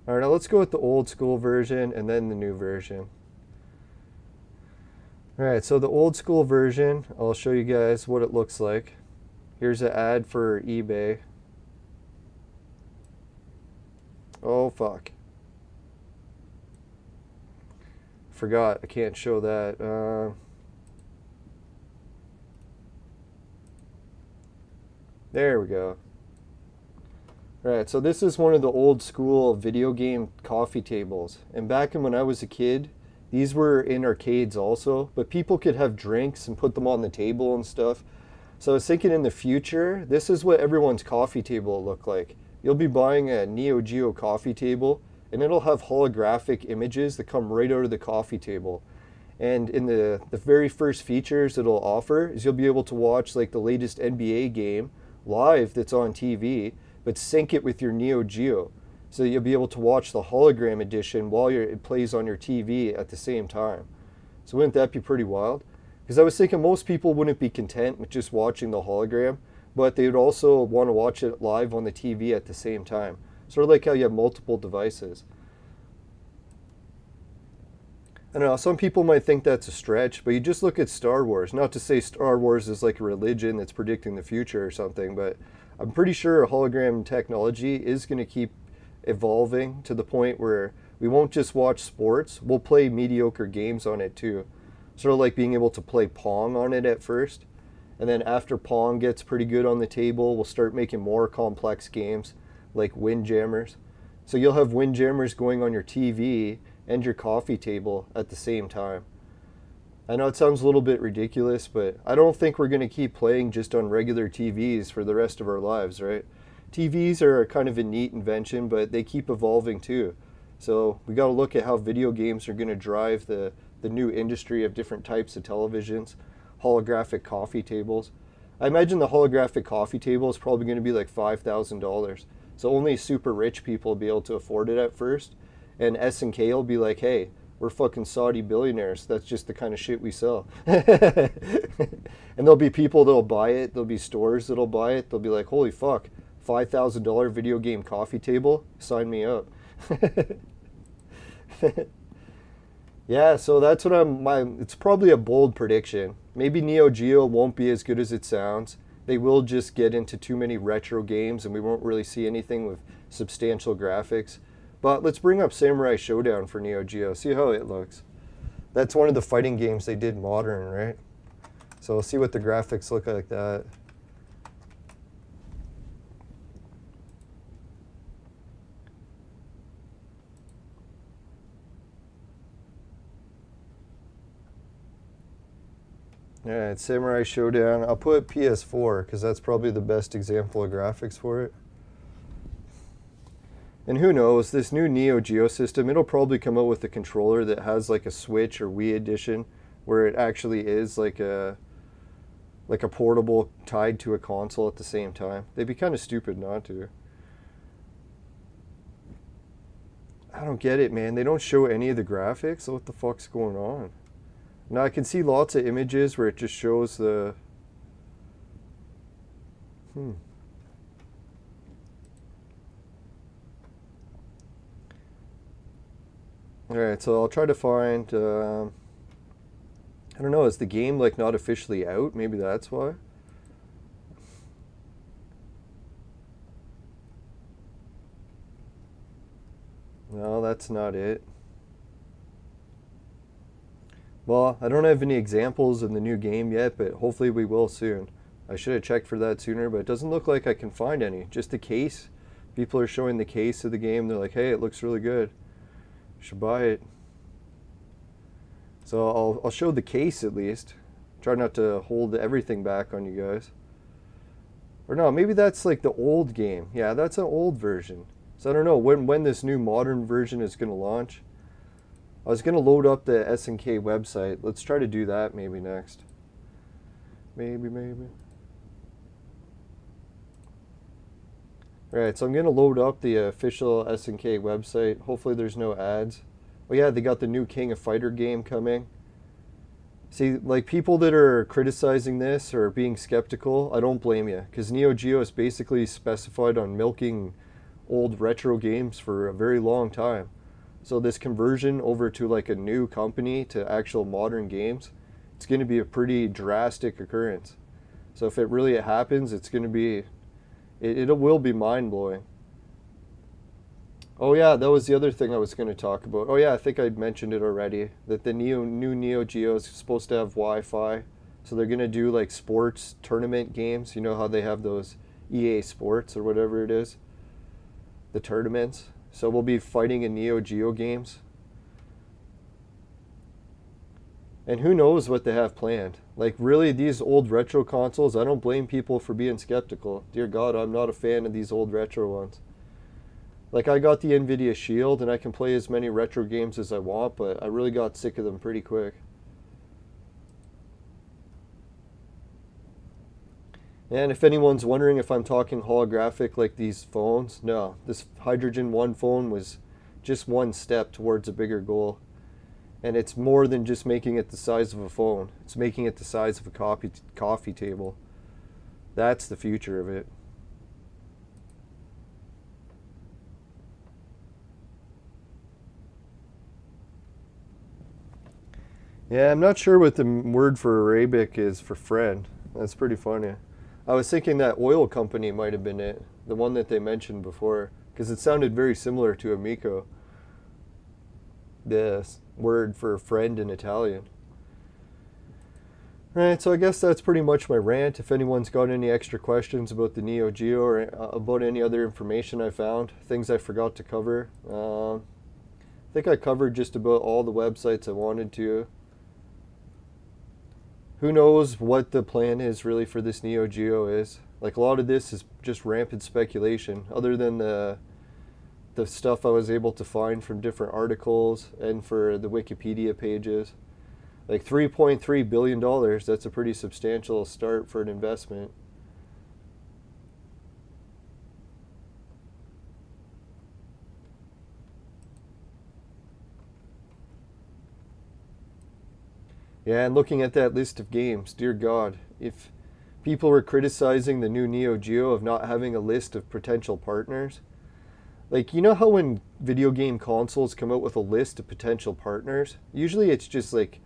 All right, now let's go with the old school version and then the new version. All right, so the old school version, I'll show you guys what it looks like. Here's an ad for eBay. Oh, fuck. Forgot, I can't show that. There we go. Alright, so this is one of the old school video game coffee tables. And back when I was a kid, these were in arcades also, but people could have drinks and put them on the table and stuff. So I was thinking in the future, this is what everyone's coffee table will look like. You'll be buying a Neo Geo coffee table, and it'll have holographic images that come right out of the coffee table. And in the very first features it'll offer is you'll be able to watch like the latest NBA game live that's on TV, but sync it with your Neo Geo. So you'll be able to watch the hologram edition while it plays on your TV at the same time. So wouldn't that be pretty wild? Because I was thinking most people wouldn't be content with just watching the hologram, but they would also want to watch it live on the TV at the same time. Sort of like how you have multiple devices. I don't know, some people might think that's a stretch, but you just look at Star Wars. Not to say Star Wars is like a religion that's predicting the future or something, but I'm pretty sure hologram technology is going to keep evolving to the point where we won't just watch sports, we'll play mediocre games on it too. Sort of like being able to play Pong on it at first, and then after Pong gets pretty good on the table, we'll start making more complex games like Windjammers. So you'll have Windjammers going on your TV and your coffee table at the same time. I know it sounds a little bit ridiculous, but I don't think we're going to keep playing just on regular TVs for the rest of our lives, right? TVs are kind of a neat invention, but they keep evolving too. So we got to look at how video games are going to drive the new industry of different types of televisions, holographic coffee tables. I imagine the holographic coffee table is probably going to be like $5,000. So only super rich people will be able to afford it at first. And S&K will be like, hey, we're fucking Saudi billionaires. That's just the kind of shit we sell. And there'll be people that'll buy it. There'll be stores that'll buy it. They'll be like, holy fuck, $5,000 video game coffee table? Sign me up. Yeah, so that's what it's probably a bold prediction. Maybe Neo Geo won't be as good as it sounds. They will just get into too many retro games and we won't really see anything with substantial graphics. But let's bring up Samurai Showdown for Neo Geo, see how it looks. That's one of the fighting games they did modern, right? So we'll see what the graphics look like that. Alright, Samurai Showdown. I'll put PS4 because that's probably the best example of graphics for it. And who knows, this new Neo Geo system, it'll probably come out with a controller that has like a Switch or Wii edition where it actually is like a portable tied to a console at the same time. They'd be kind of stupid not to. I don't get it, man. They don't show any of the graphics. What the fuck's going on? Now I can see lots of images where it just shows the... Alright, so I'll try to find... I don't know, is the game like not officially out? Maybe that's why. No, that's not it. Well, I don't have any examples of the new game yet, but hopefully we will soon. I should have checked for that sooner, but it doesn't look like I can find any. Just the case. People are showing the case of the game. They're like, hey, it looks really good. You should buy it. So I'll show the case at least. Try not to hold everything back on you guys. Or no, maybe that's like the old game. Yeah, that's an old version. So I don't know when this new modern version is going to launch. I was going to load up the SNK website. Let's try to do that maybe next. Maybe. Right, so I'm going to load up the official SNK website. Hopefully there's no ads. Oh yeah, they got the new King of Fighter game coming. See, like people that are criticizing this or being skeptical, I don't blame you. Because Neo Geo is basically specified on milking old retro games for a very long time. So this conversion over to like a new company to actual modern games, it's going to be a pretty drastic occurrence. So if it really happens, it's going to be... It will be mind-blowing. Oh yeah, that was the other thing I was going to talk about. Oh yeah, I think I mentioned it already, that the new Neo Geo is supposed to have Wi-Fi. So they're going to do like sports tournament games. You know how they have those EA Sports or whatever it is? The tournaments. So we'll be fighting in Neo Geo games. And who knows what they have planned. Like really, these old retro consoles, I don't blame people for being skeptical. Dear God, I'm not a fan of these old retro ones. Like I got the Nvidia Shield and I can play as many retro games as I want, but I really got sick of them pretty quick. And if anyone's wondering if I'm talking holographic like these phones, no. This Hydrogen 1 phone was just one step towards a bigger goal. And it's more than just making it the size of a phone. It's making it the size of a coffee table. That's the future of it. Yeah, I'm not sure what the word for Arabic is for friend. That's pretty funny. I was thinking that oil company might have been it. The one that they mentioned before. Because it sounded very similar to Amico. The word for friend in Italian. Right, so I guess that's pretty much my rant. If anyone's got any extra questions about the Neo Geo or about any other information I found, things I forgot to cover, I think I covered just about all the websites I wanted to. Who knows what the plan is really for this Neo Geo is. Like a lot of this is just rampant speculation, other than the stuff I was able to find from different articles and for the Wikipedia pages. Like $3.3 billion, that's a pretty substantial start for an investment. Yeah, and looking at that list of games, dear God, if people were criticizing the new Neo Geo of not having a list of potential partners, like, you know how when video game consoles come out with a list of potential partners, usually it's just like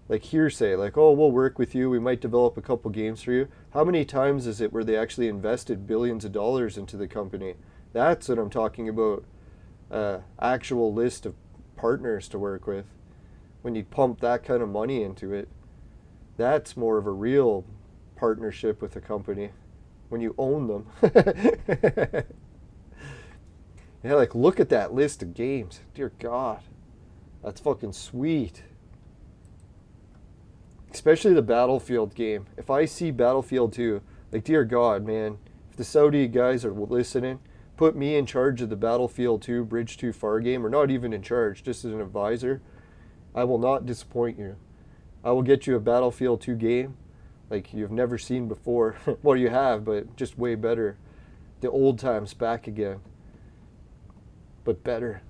hearsay, like, oh, we'll work with you, we might develop a couple games for you. How many times is it where they actually invested billions of dollars into the company? That's what I'm talking about, actual list of partners to work with. When you pump that kind of money into it, that's more of a real partnership with a company, when you own them. Yeah, like, look at that list of games. Dear God. That's fucking sweet. Especially the Battlefield game. If I see Battlefield 2, like, dear God, man. If the Saudi guys are listening, put me in charge of the Battlefield 2 Bridge Too Far game, or not even in charge, just as an advisor. I will not disappoint you. I will get you a Battlefield 2 game like you've never seen before. Well, you have, but just way better. The old times back again. But better.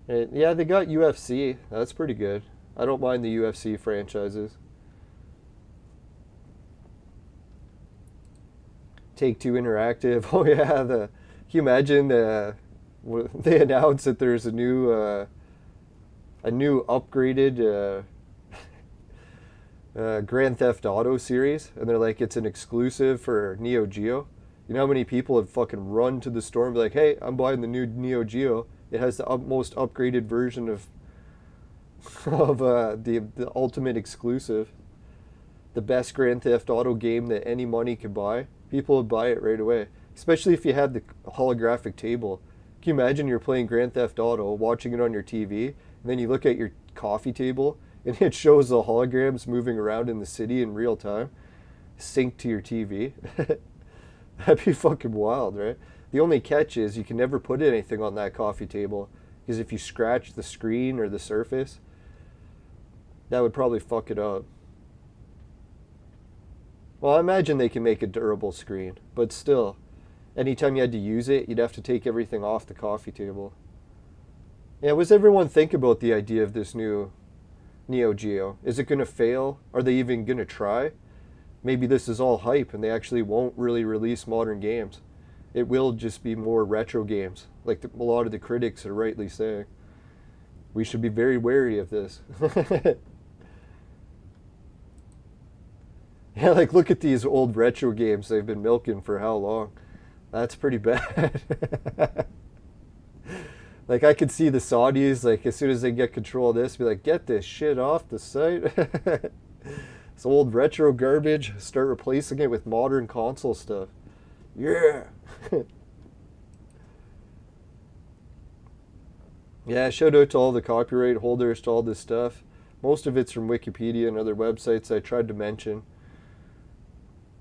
And yeah, they got UFC. That's pretty good. I don't mind the UFC franchises. Take-Two Interactive. Oh yeah, can you imagine they announced that there's a new upgraded Grand Theft Auto series, and they're like, it's an exclusive for Neo Geo. You know how many people have fucking run to the store and be like, hey, I'm buying the new Neo Geo. It has the most upgraded version of the ultimate exclusive. The best Grand Theft Auto game that any money could buy. People would buy it right away. Especially if you had the holographic table. Can you imagine you're playing Grand Theft Auto, watching it on your TV, and then you look at your coffee table, and it shows the holograms moving around in the city in real time, synced to your TV. That'd be fucking wild, right? The only catch is you can never put anything on that coffee table, because if you scratch the screen or the surface, that would probably fuck it up. Well, I imagine they can make a durable screen, but still, anytime you had to use it, you'd have to take everything off the coffee table. Yeah, what does everyone think about the idea of this new Neo Geo? Is it going to fail? Are they even going to try? Maybe this is all hype and they actually won't really release modern games. It will just be more retro games, like a lot of the critics are rightly saying. We should be very wary of this. Yeah, like look at these old retro games they've been milking for how long. That's pretty bad. Like I could see the Saudis, like as soon as they get control of this, be like, get this shit off the site. It's old retro garbage, start replacing it with modern console stuff. Yeah. Yeah, shout out to all the copyright holders to all this stuff. Most of it's from Wikipedia and other websites I tried to mention.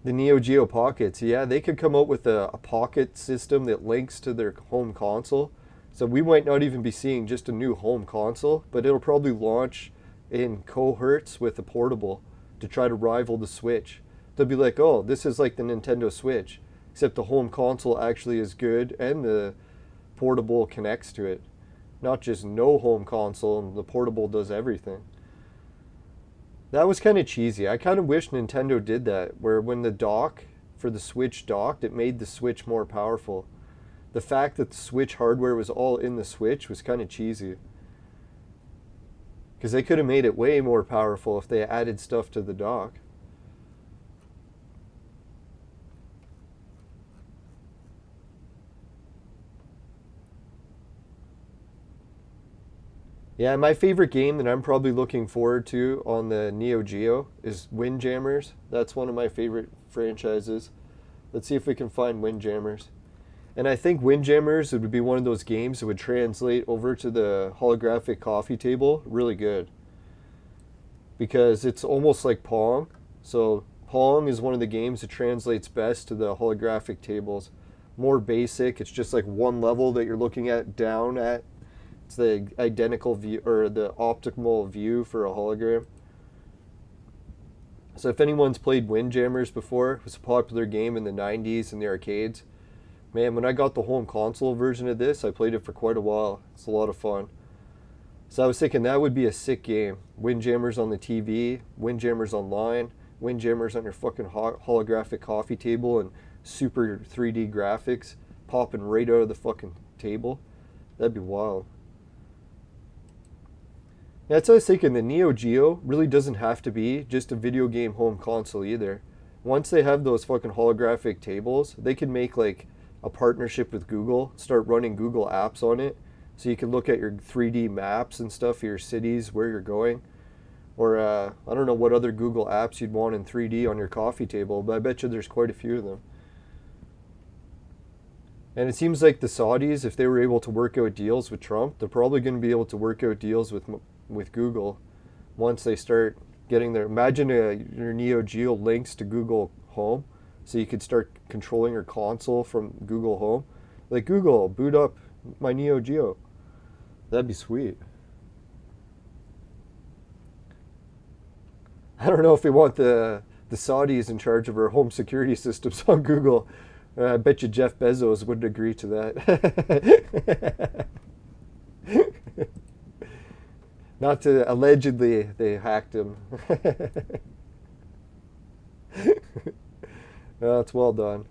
The Neo Geo Pockets, yeah, they could come out with a pocket system that links to their home console. So we might not even be seeing just a new home console, but it'll probably launch in cohorts with a portable to try to rival the Switch. They'll be like, oh, this is like the Nintendo Switch, except the home console actually is good and the portable connects to it. Not just no home console and the portable does everything. That was kind of cheesy. I kind of wish Nintendo did that, where when the dock for the Switch docked, it made the Switch more powerful. The fact that the Switch hardware was all in the Switch was kind of cheesy. Because they could have made it way more powerful if they added stuff to the dock. Yeah, my favorite game that I'm probably looking forward to on the Neo Geo is Windjammers. That's one of my favorite franchises. Let's see if we can find Windjammers. And I think Windjammers would be one of those games that would translate over to the holographic coffee table really good. Because it's almost like Pong. So Pong is one of the games that translates best to the holographic tables. More basic, it's just like one level that you're looking at down at. It's the identical view, or the optimal view for a hologram. So if anyone's played Windjammers before, it was a popular game in the 90s in the arcades. Man, when I got the home console version of this, I played it for quite a while. It's a lot of fun. So I was thinking that would be a sick game. Windjammers on the TV, Windjammers online, Windjammers on your fucking holographic coffee table, and super 3D graphics popping right out of the fucking table. That'd be wild. That's what I was thinking. The Neo Geo really doesn't have to be just a video game home console either. Once they have those fucking holographic tables, they can make like a partnership with Google, start running Google apps on it, so you can look at your 3D maps and stuff for your cities, where you're going. Or I don't know what other Google apps you'd want in 3D on your coffee table, but I bet you there's quite a few of them. And it seems like the Saudis, if they were able to work out deals with Trump, they're probably going to be able to work out deals with Google once they start getting their... Imagine your Neo Geo links to Google Home, so you could start controlling your console from Google Home. Like, Google, boot up my Neo Geo. That'd be sweet. I don't know if we want the Saudis in charge of our home security systems on Google. I bet you Jeff Bezos wouldn't agree to that. Not to allegedly they hacked him. No, it's well done.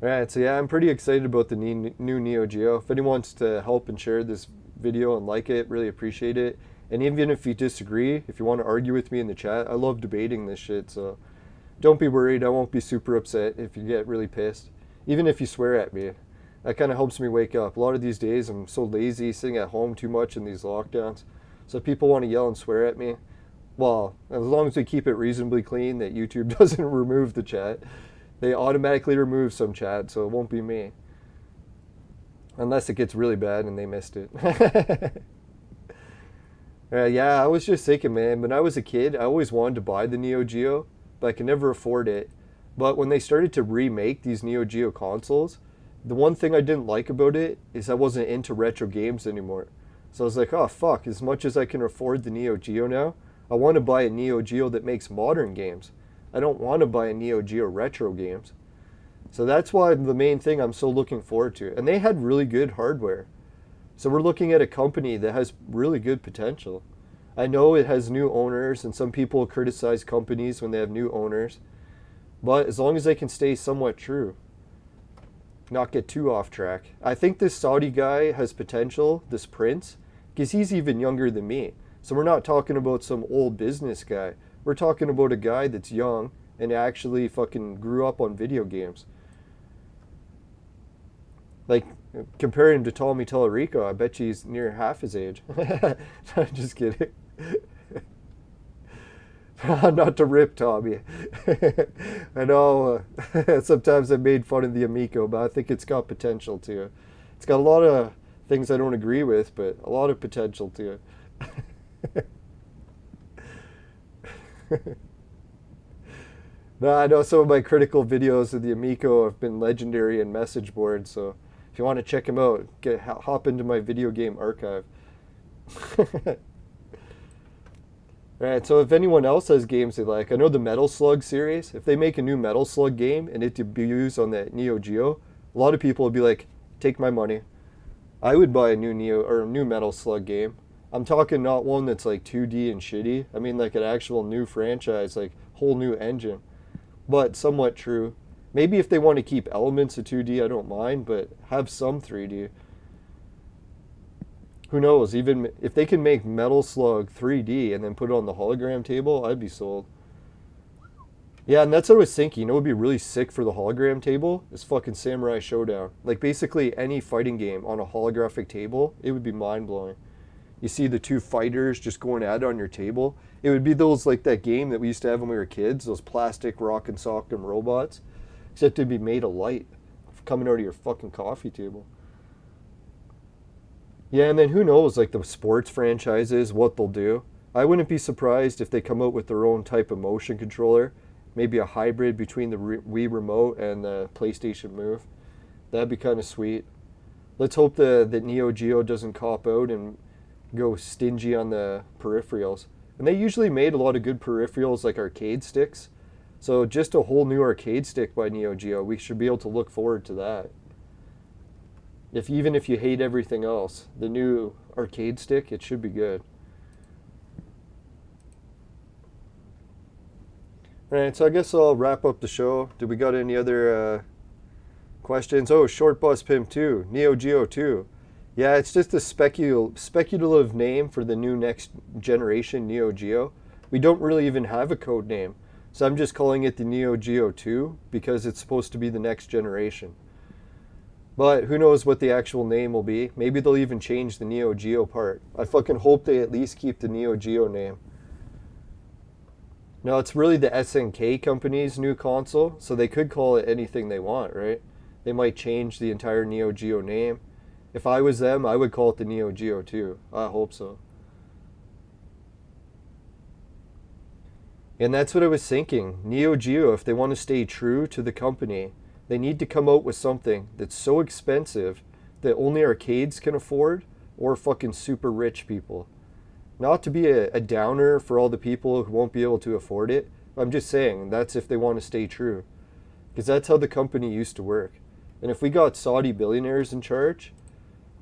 Alright, so yeah, I'm pretty excited about the new Neo Geo. If anyone wants to help and share this video and like it, really appreciate it. And even if you disagree, if you want to argue with me in the chat, I love debating this shit, so don't be worried. I won't be super upset if you get really pissed. Even if you swear at me. That kind of helps me wake up. A lot of these days I'm so lazy, sitting at home too much in these lockdowns. So if people want to yell and swear at me, well, as long as we keep it reasonably clean, that YouTube doesn't remove the chat. They automatically remove some chat, so it won't be me. Unless it gets really bad and they missed it. Yeah, I was just thinking, man, when I was a kid, I always wanted to buy the Neo Geo, but I could never afford it. But when they started to remake these Neo Geo consoles, the one thing I didn't like about it is I wasn't into retro games anymore. So I was like, oh fuck, as much as I can afford the Neo Geo now, I want to buy a Neo Geo that makes modern games. I don't want to buy a Neo Geo retro games. So that's why the main thing I'm so looking forward to. And they had really good hardware. So we're looking at a company that has really good potential. I know it has new owners, and some people criticize companies when they have new owners. But as long as they can stay somewhat true, not get too off track. I think this Saudi guy has potential, this Prince, because he's even younger than me. So we're not talking about some old business guy. We're talking about a guy that's young and actually fucking grew up on video games. Like, comparing him to Tommy Tallarico, I bet you he's near half his age. I'm just kidding. Not to rip Tommy. I know sometimes I've made fun of the Amico, but I think it's got potential to it. It's got a lot of things I don't agree with, but a lot of potential to it. No, I know some of my critical videos of the Amico have been legendary in message boards, so if you want to check them out, hop into my video game archive. Alright, so if anyone else has games they like, I know the Metal Slug series, if they make a new Metal Slug game and it debuts on the Neo Geo, a lot of people would be like, take my money. I would buy a new new Metal Slug game. I'm talking not one that's like 2D and shitty. I mean like an actual new franchise, like whole new engine. But somewhat true. Maybe if they want to keep elements of 2D, I don't mind, but have some 3D. Who knows, even if they can make Metal Slug 3D and then put it on the hologram table, I'd be sold. Yeah, and that's what I was thinking. You know what would be really sick for the hologram table? Is fucking Samurai Showdown. Like basically any fighting game on a holographic table, it would be mind-blowing. You see the two fighters just going at it on your table. It would be those, like that game that we used to have when we were kids, those plastic rock and sock 'em robots. Except it'd be made of light coming out of your fucking coffee table. Yeah, and then who knows, like the sports franchises, what they'll do. I wouldn't be surprised if they come out with their own type of motion controller. Maybe a hybrid between the Wii Remote and the PlayStation Move. That'd be kind of sweet. Let's hope that Neo Geo doesn't cop out and go stingy on the peripherals. And they usually made a lot of good peripherals like arcade sticks. So just a whole new arcade stick by Neo Geo, we should be able to look forward to that. Even if you hate everything else, the new arcade stick, it should be good. Alright, so I guess I'll wrap up the show. Did we got any other questions? Oh, Short Bus Pimp 2, Neo Geo 2. Yeah, it's just a speculative name for the new next generation Neo Geo. We don't really even have a code name. So I'm just calling it the Neo Geo 2 because it's supposed to be the next generation. But who knows what the actual name will be. Maybe they'll even change the Neo Geo part. I fucking hope they at least keep the Neo Geo name. Now, it's really the SNK company's new console, so they could call it anything they want, right? They might change the entire Neo Geo name. If I was them, I would call it the Neo Geo 2. I hope so. And that's what I was thinking. Neo Geo, if they want to stay true to the company, they need to come out with something that's so expensive that only arcades can afford or fucking super rich people. Not to be a downer for all the people who won't be able to afford it. I'm just saying that's if they want to stay true. Because that's how the company used to work. And if we got Saudi billionaires in charge,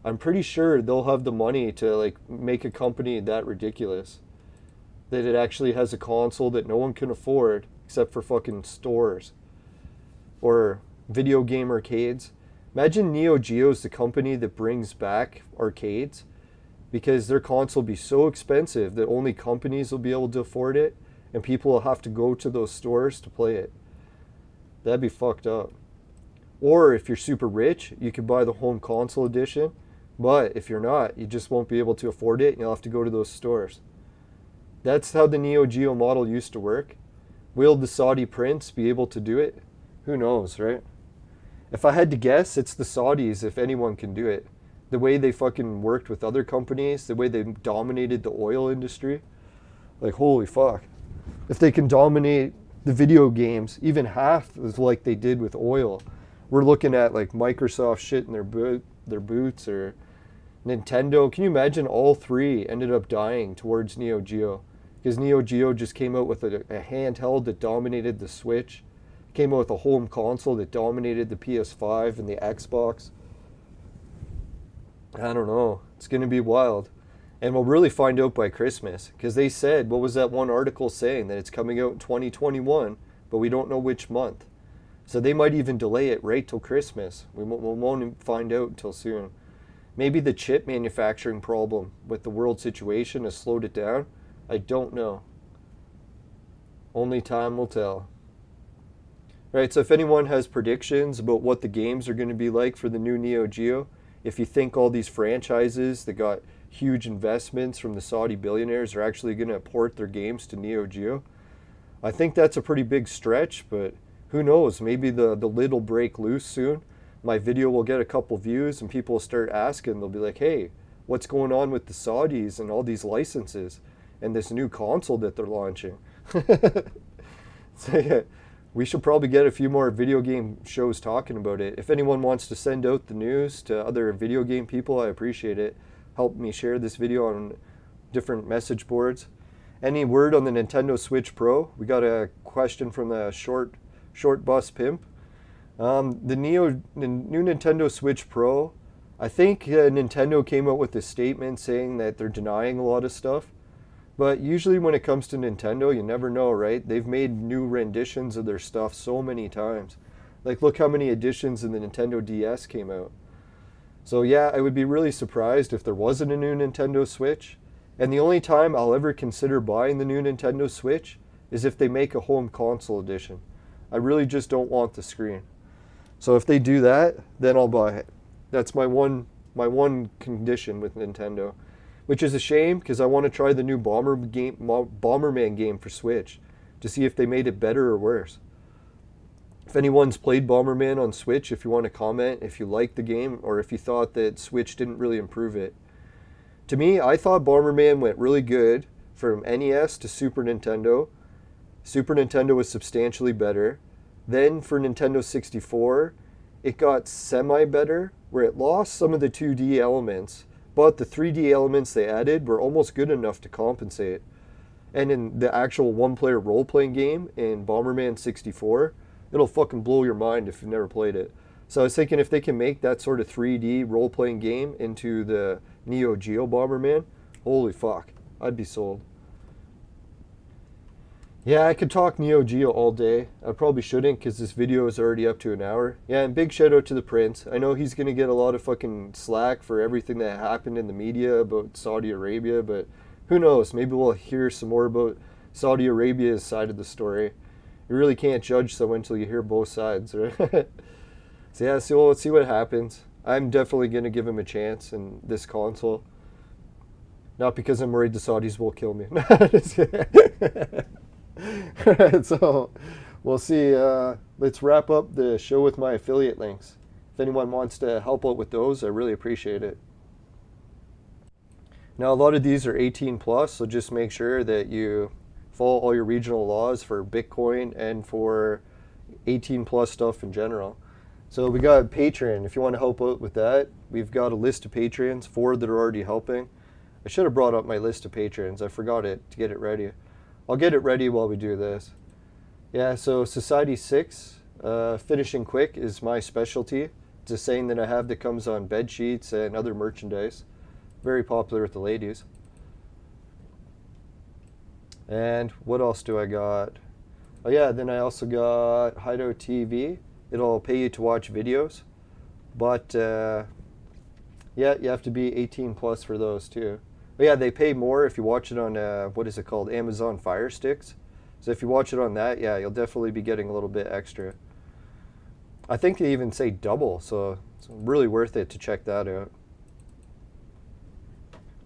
I'm pretty sure they'll have the money to like make a company that ridiculous. That it actually has a console that no one can afford except for fucking stores. Or video game arcades. Imagine Neo Geo is the company that brings back arcades because their console will be so expensive that only companies will be able to afford it and people will have to go to those stores to play it. That'd be fucked up. Or if you're super rich, you could buy the home console edition, but if you're not, you just won't be able to afford it and you'll have to go to those stores. That's how the Neo Geo model used to work. Will the Saudi prince be able to do it? Who knows, right? If I had to guess, it's the Saudis, if anyone can do it. The way they fucking worked with other companies, the way they dominated the oil industry. Like, holy fuck. If they can dominate the video games, even half of like they did with oil, we're looking at like Microsoft shit in their boots, or Nintendo. Can you imagine all three ended up dying towards Neo Geo? Because Neo Geo just came out with a handheld that dominated the Switch, came out with a home console that dominated the PS5 and the Xbox. I don't know. It's going to be wild. And we'll really find out by Christmas. Because they said, what was that one article saying? That it's coming out in 2021, but we don't know which month. So they might even delay it right till Christmas. We won't find out until soon. Maybe the chip manufacturing problem with the world situation has slowed it down. I don't know. Only time will tell. Right, so if anyone has predictions about what the games are going to be like for the new Neo Geo, if you think all these franchises that got huge investments from the Saudi billionaires are actually going to port their games to Neo Geo, I think that's a pretty big stretch, but who knows? Maybe the lid will break loose soon. My video will get a couple views and people will start asking. They'll be like, hey, what's going on with the Saudis and all these licenses and this new console that they're launching? So yeah, we should probably get a few more video game shows talking about it. If anyone wants to send out the news to other video game people, I appreciate it. Help me share this video on different message boards. Any word on the Nintendo Switch Pro? We got a question from the short bus pimp. The new Nintendo Switch Pro, I think Nintendo came out with a statement saying that they're denying a lot of stuff. But usually when it comes to Nintendo, you never know, right? They've made new renditions of their stuff so many times. Like, look how many editions of the Nintendo DS came out. So yeah, I would be really surprised if there wasn't a new Nintendo Switch. And the only time I'll ever consider buying the new Nintendo Switch is if they make a home console edition. I really just don't want the screen. So if they do that, then I'll buy it. That's my one condition with Nintendo. Which is a shame, because I want to try the new Bomberman game for Switch to see if they made it better or worse. If anyone's played Bomberman on Switch, if you want to comment, if you liked the game, or if you thought that Switch didn't really improve it. To me, I thought Bomberman went really good from NES to Super Nintendo. Super Nintendo was substantially better. Then for Nintendo 64, it got semi-better, where it lost some of the 2D elements, but the 3D elements they added were almost good enough to compensate. And in the actual one-player role-playing game in Bomberman 64, it'll fucking blow your mind if you've never played it. So I was thinking if they can make that sort of 3D role-playing game into the Neo Geo Bomberman, holy fuck, I'd be sold. Yeah, I could talk Neo Geo all day. I probably shouldn't because this video is already up to an hour. Yeah, and big shout out to the Prince. I know he's going to get a lot of fucking slack for everything that happened in the media about Saudi Arabia, but who knows? Maybe we'll hear some more about Saudi Arabia's side of the story. You really can't judge someone until you hear both sides, right? So yeah, so let's see what happens. I'm definitely going to give him a chance in this console. Not because I'm worried the Saudis will kill me. Alright, so we'll see. Let's wrap up the show with my affiliate links. If anyone wants to help out with those, I really appreciate it. Now, a lot of these are 18 plus, so just make sure that you follow all your regional laws for Bitcoin and for 18 plus stuff in general. So we got Patreon. If you want to help out with that, we've got a list of Patreons, 4 that are already helping. I should have brought up my list of Patreons. I forgot it to get it ready. I'll get it ready while we do this. Yeah, so Society 6, finishing quick is my specialty. It's a saying that I have that comes on bed sheets and other merchandise. Very popular with the ladies. And what else do I got? Oh yeah, then I also got Hideout TV. It'll pay you to watch videos. But yeah, you have to be 18 plus for those too. But yeah, they pay more if you watch it on, what is it called, Amazon Fire Sticks. So if you watch it on that, yeah, you'll definitely be getting a little bit extra. I think they even say double, so it's really worth it to check that out.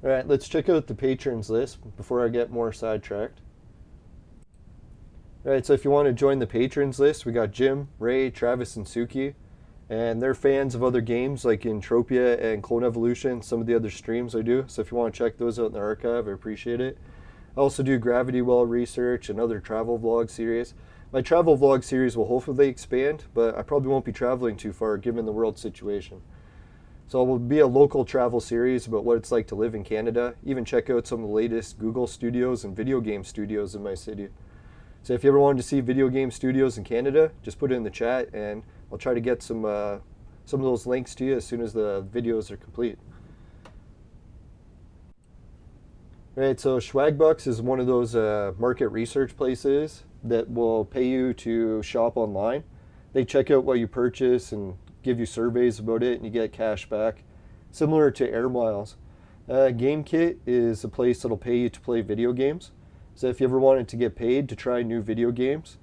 All right, let's check out the patrons list before I get more sidetracked. All right, so if you want to join the patrons list, we got Jim, Ray, Travis, and Suki. And they're fans of other games like Entropia and Clone Evolution, some of the other streams I do. So if you want to check those out in the archive, I appreciate it. I also do gravity well research and other travel vlog series. My travel vlog series will hopefully expand, but I probably won't be traveling too far given the world situation. So it will be a local travel series about what it's like to live in Canada. Even check out some of the latest Google studios and video game studios in my city. So if you ever wanted to see video game studios in Canada, just put it in the chat and I'll try to get some of those links to you as soon as the videos are complete. Right, so Swagbucks is one of those market research places that will pay you to shop online. They check out what you purchase and give you surveys about it and you get cash back, similar to Air Miles. GameKit is a place that'll pay you to play video games. So if you ever wanted to get paid to try new video games,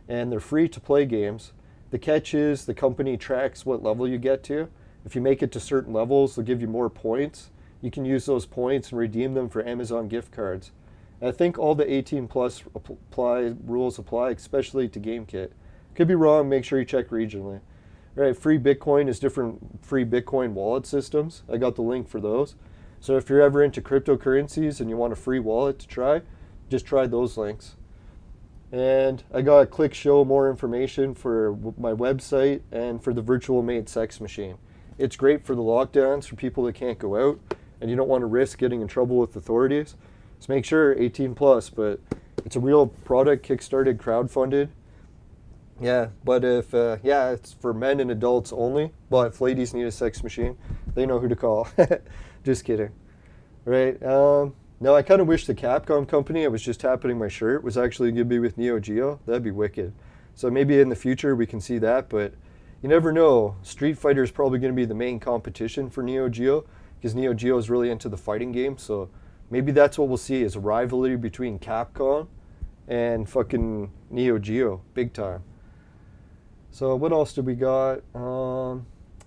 and they're free to play games, the catch is the company tracks what level you get to. If you make it to certain levels, they'll give you more points. You can use those points and redeem them for Amazon gift cards. And I think all the 18 plus rules apply, especially to GameKit. Could be wrong, make sure you check regionally. All right, free Bitcoin is different free Bitcoin wallet systems. I got the link for those. So if you're ever into cryptocurrencies and you want a free wallet to try, just try those links. And I got a click show more information for my website and for the virtual maid sex machine. It's great for the lockdowns for people that can't go out and you don't want to risk getting in trouble with authorities. So make sure 18 plus, but it's a real product, kickstarted, crowdfunded. Yeah, but if, yeah, it's for men and adults only, but if ladies need a sex machine, they know who to call. Just kidding. Right, now I kind of wish the Capcom company I was just tapping my shirt was actually going to be with Neo Geo. That'd be wicked. So maybe in the future we can see that, but you never know. Street Fighter is probably going to be the main competition for Neo Geo, because Neo Geo is really into the fighting game, so maybe that's what we'll see, is a rivalry between Capcom and fucking Neo Geo, big time. So what else did we got?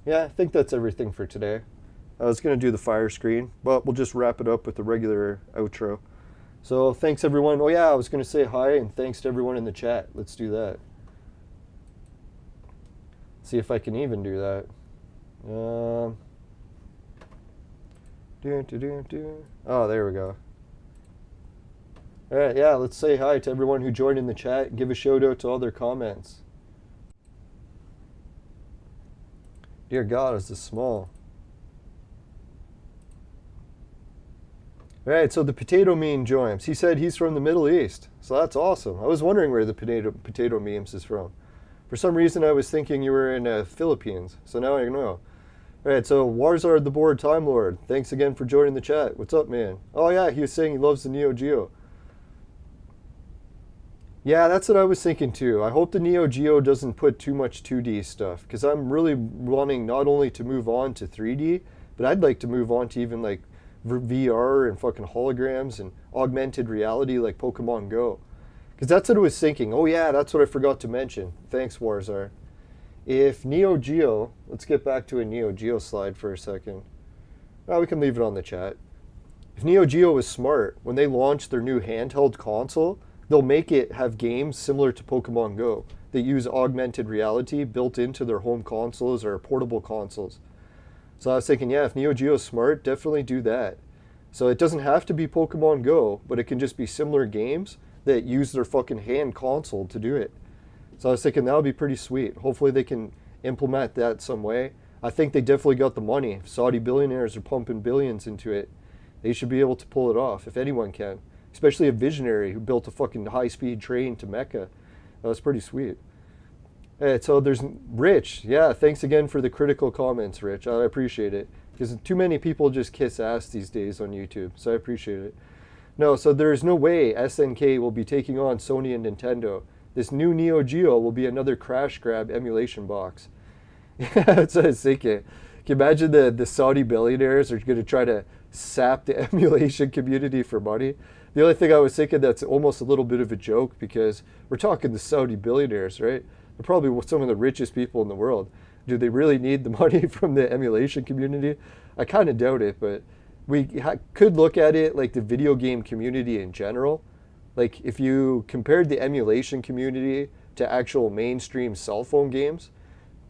Yeah, I think that's everything for today. I was going to do the fire screen, but we'll just wrap it up with the regular outro. So thanks everyone. Oh yeah, I was going to say hi and thanks to everyone in the chat. Let's do that. See if I can even do that. Oh, there we go. All right, yeah, let's say hi to everyone who joined in the chat. Give a shout out to all their comments. Dear God, is this small? All right, so the potato meme joins. He said he's from the Middle East, so that's awesome. I was wondering where the potato memes is from. For some reason, I was thinking you were in Philippines, so now I know. All right, so Warzard the Board Time Lord, thanks again for joining the chat. What's up, man? Oh yeah, he was saying he loves the Neo Geo. Yeah, that's what I was thinking too. I hope the Neo Geo doesn't put too much 2D stuff, because I'm really wanting not only to move on to 3D, but I'd like to move on to even like VR and fucking holograms and augmented reality like Pokemon Go. Because that's what I was thinking. Oh yeah, that's what I forgot to mention. Thanks, Warzar. If Neo Geo, let's get back to a Neo Geo slide for a second. Oh, we can leave it on the chat. If Neo Geo was smart, when they launch their new handheld console, they'll make it have games similar to Pokemon Go that use augmented reality built into their home consoles or portable consoles. So I was thinking, yeah, if Neo Geo is smart, definitely do that. So it doesn't have to be Pokemon Go, but it can just be similar games that use their fucking hand console to do it. So I was thinking that would be pretty sweet. Hopefully they can implement that some way. I think they definitely got the money. If Saudi billionaires are pumping billions into it, they should be able to pull it off, if anyone can. Especially a visionary who built a fucking high-speed train to Mecca. That was pretty sweet. Hey, so there's Rich. Yeah, thanks again for the critical comments, Rich. I appreciate it. Because too many people just kiss ass these days on YouTube, so I appreciate it. No, so there's no way SNK will be taking on Sony and Nintendo. This new Neo Geo will be another crash grab emulation box. Yeah, that's what I was thinking. Can you imagine the Saudi billionaires are going to try to sap the emulation community for money? The only thing I was thinking that's almost a little bit of a joke, because we're talking the Saudi billionaires, right? They're probably some of the richest people in the world. Do they really need the money from the emulation community? I kind of doubt it, but we could look at it like the video game community in general. Like if you compared the emulation community to actual mainstream cell phone games,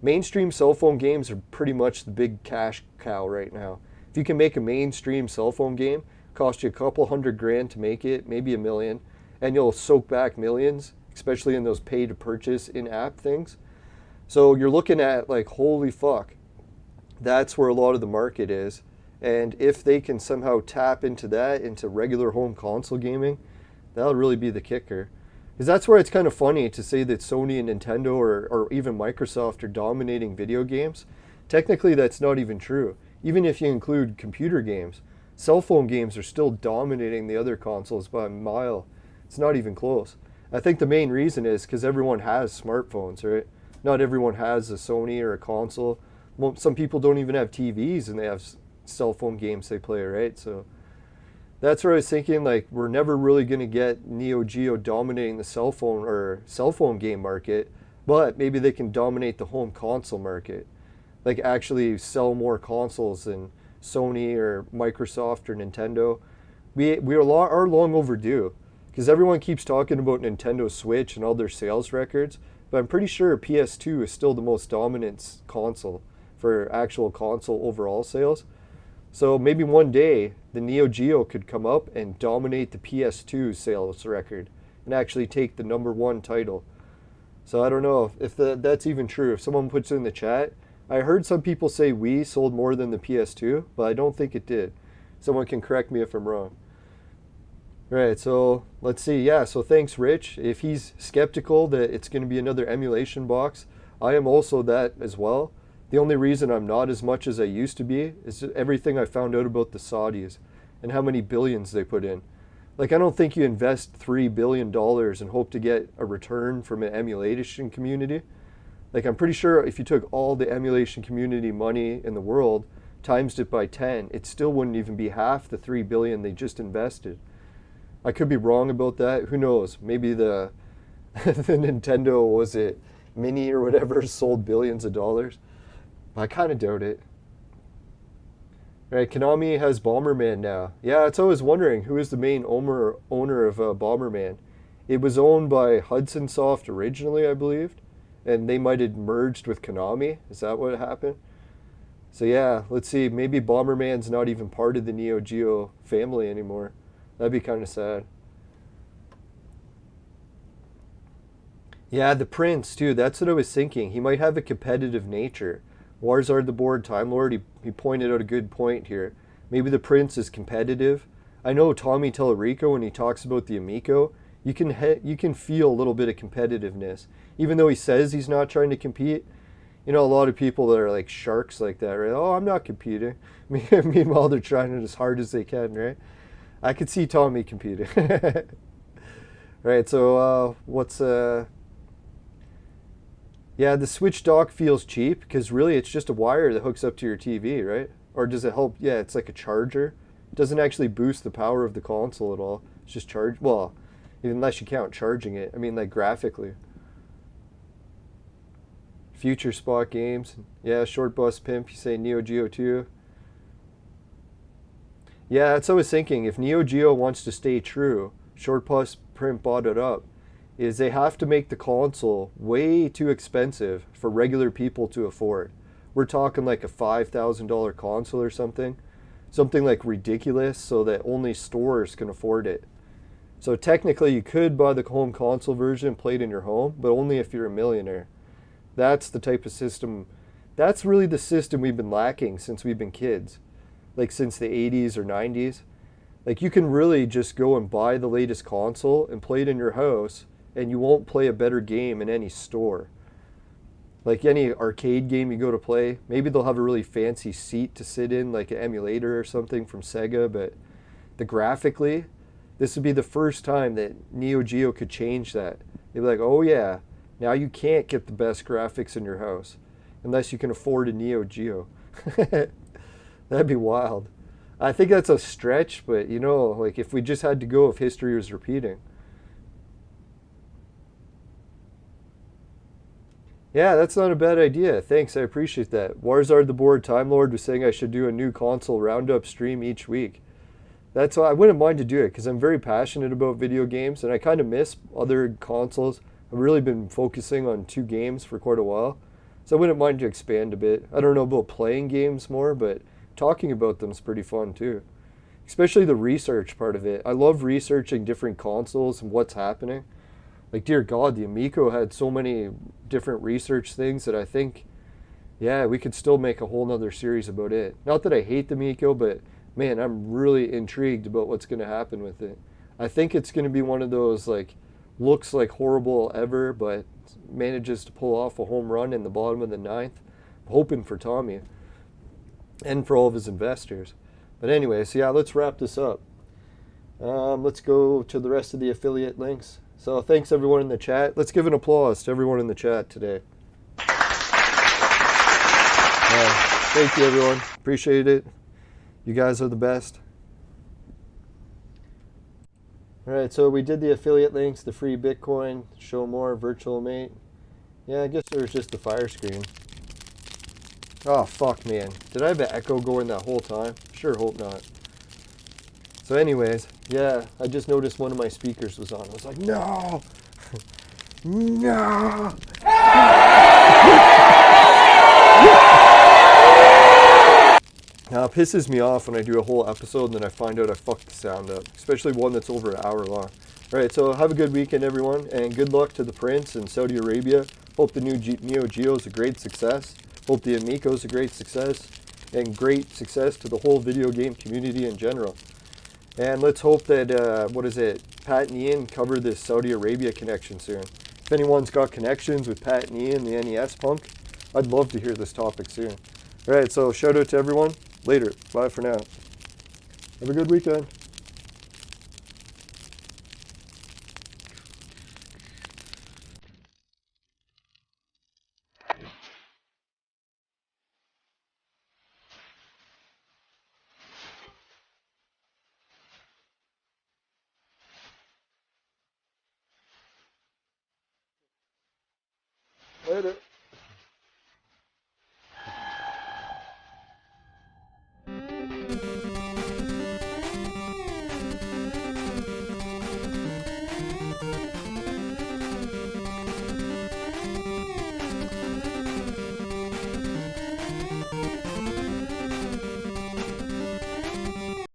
Mainstream cell phone games are pretty much the big cash cow right now. If you can make a mainstream cell phone game, cost you a couple $100,000 to make it, maybe $1 million, and you'll soak back millions, especially in those pay to purchase in-app things. So you're looking at like, holy fuck, that's where a lot of the market is. And if they can somehow tap into that, into regular home console gaming, that'll really be the kicker. Because that's where it's kind of funny to say that Sony and Nintendo or even Microsoft are dominating video games. Technically, that's not even true. Even if you include computer games, cell phone games are still dominating the other consoles by a mile. It's not even close. I think the main reason is because everyone has smartphones, right? Not everyone has a Sony or a console. Some people don't even have TVs and they have cell phone games they play, right? So that's where I was thinking, like, we're never really going to get Neo Geo dominating the cell phone game market, but maybe they can dominate the home console market. Like, actually sell more consoles than Sony or Microsoft or Nintendo. We are long overdue, because everyone keeps talking about Nintendo Switch and all their sales records, but I'm pretty sure PS2 is still the most dominant console for actual console overall sales. So maybe one day the Neo Geo could come up and dominate the PS2 sales record and actually take the #1 title. So I don't know if that's even true. If someone puts it in the chat, I heard some people say Wii sold more than the PS2, but I don't think it did. Someone can correct me if I'm wrong. Right, so let's see. Yeah, so thanks, Rich. If he's skeptical that it's going to be another emulation box, I am also that as well. The only reason I'm not as much as I used to be is everything I found out about the Saudis and how many billions they put in. Like, I don't think you invest $3 billion and hope to get a return from an emulation community. Like, I'm pretty sure if you took all the emulation community money in the world, times it by 10, it still wouldn't even be half the $3 billion they just invested. I could be wrong about that. Who knows? Maybe the Nintendo, was it Mini or whatever, sold billions of dollars. I kind of doubt it. Right, Konami has Bomberman now. Yeah, it's always wondering who is the main owner of Bomberman. It was owned by Hudson Soft originally, I believe, and they might have merged with Konami. Is that what happened? So yeah, let's see. Maybe Bomberman's not even part of the Neo Geo family anymore. That'd be kind of sad. Yeah, the Prince too. That's what I was thinking. He might have a competitive nature. Warzard the Board Time Lord, he pointed out a good point here. Maybe the Prince is competitive. I know Tommy Tellerico, when he talks about the Amico, you can feel a little bit of competitiveness. Even though he says he's not trying to compete, you know, a lot of people that are like sharks like that, right? Oh, I'm not competing. Meanwhile, they're trying it as hard as they can, right? I could see Tommy competing. Right, so yeah, the Switch dock feels cheap because really it's just a wire that hooks up to your TV, right? Or does it help? Yeah, it's like a charger. It doesn't actually boost the power of the console at all. It's just charge. Well, unless you count charging it. I mean, like graphically. Future Spot Games. Yeah, Short Bus Pimp. You say Neo Geo 2. Yeah, that's what I was thinking. If Neo Geo wants to stay true, Short Bus Pimp bought it up, is they have to make the console way too expensive for regular people to afford. We're talking like a $5,000 console or something. Something like ridiculous so that only stores can afford it. So technically you could buy the home console version and play it in your home, but only if you're a millionaire. That's the type of system, that's really the system we've been lacking since we've been kids. Like since the 80s or 90s. Like you can really just go and buy the latest console and play it in your house, and you won't play a better game in any store. Like any arcade game you go to play, maybe they'll have a really fancy seat to sit in, like an emulator or something from Sega, but graphically, this would be the first time that Neo Geo could change that. They'd be like, oh yeah, now you can't get the best graphics in your house unless you can afford a Neo Geo. That'd be wild. I think that's a stretch, but you know, like if we just had to go if history was repeating. Yeah, that's not a bad idea. Thanks, I appreciate that. Warzard the Board Time Lord was saying I should do a new console roundup stream each week. That's why I wouldn't mind to do it because I'm very passionate about video games and I kind of miss other consoles. I've really been focusing on 2 games for quite a while. So I wouldn't mind to expand a bit. I don't know about playing games more, but talking about them is pretty fun too. Especially the research part of it. I love researching different consoles and what's happening. Like, dear God, the Amico had so many different research things that I think, yeah, we could still make a whole nother series about it. Not that I hate the Amico, but man, I'm really intrigued about what's going to happen with it. I think it's going to be one of those, like, looks like horrible ever, but manages to pull off a home run in the bottom of the ninth. I'm hoping for Tommy and for all of his investors. But anyways, yeah, let's wrap this up. Let's go to the rest of the affiliate links. So thanks everyone in the chat. Let's give an applause to everyone in the chat today. Thank you everyone. Appreciate it. You guys are the best. Alright, so we did the affiliate links, the free Bitcoin, show more, virtual mate. Yeah, I guess there was just the fire screen. Oh fuck, man. Did I have an echo going that whole time? Sure hope not. So anyways, yeah, I just noticed one of my speakers was on. I was like, no! No! Now it pisses me off when I do a whole episode and then I find out I fucked the sound up. Especially one that's over an hour long. Alright, so have a good weekend everyone, and good luck to the Prince in Saudi Arabia. Hope the new Neo Geo is a great success. Hope the Amico is a great success. And great success to the whole video game community in general. And let's hope that, Pat and Ian cover this Saudi Arabia connection soon. If anyone's got connections with Pat and Ian, the NES punk, I'd love to hear this topic soon. Alright, so shout out to everyone. Later. Bye for now. Have a good weekend.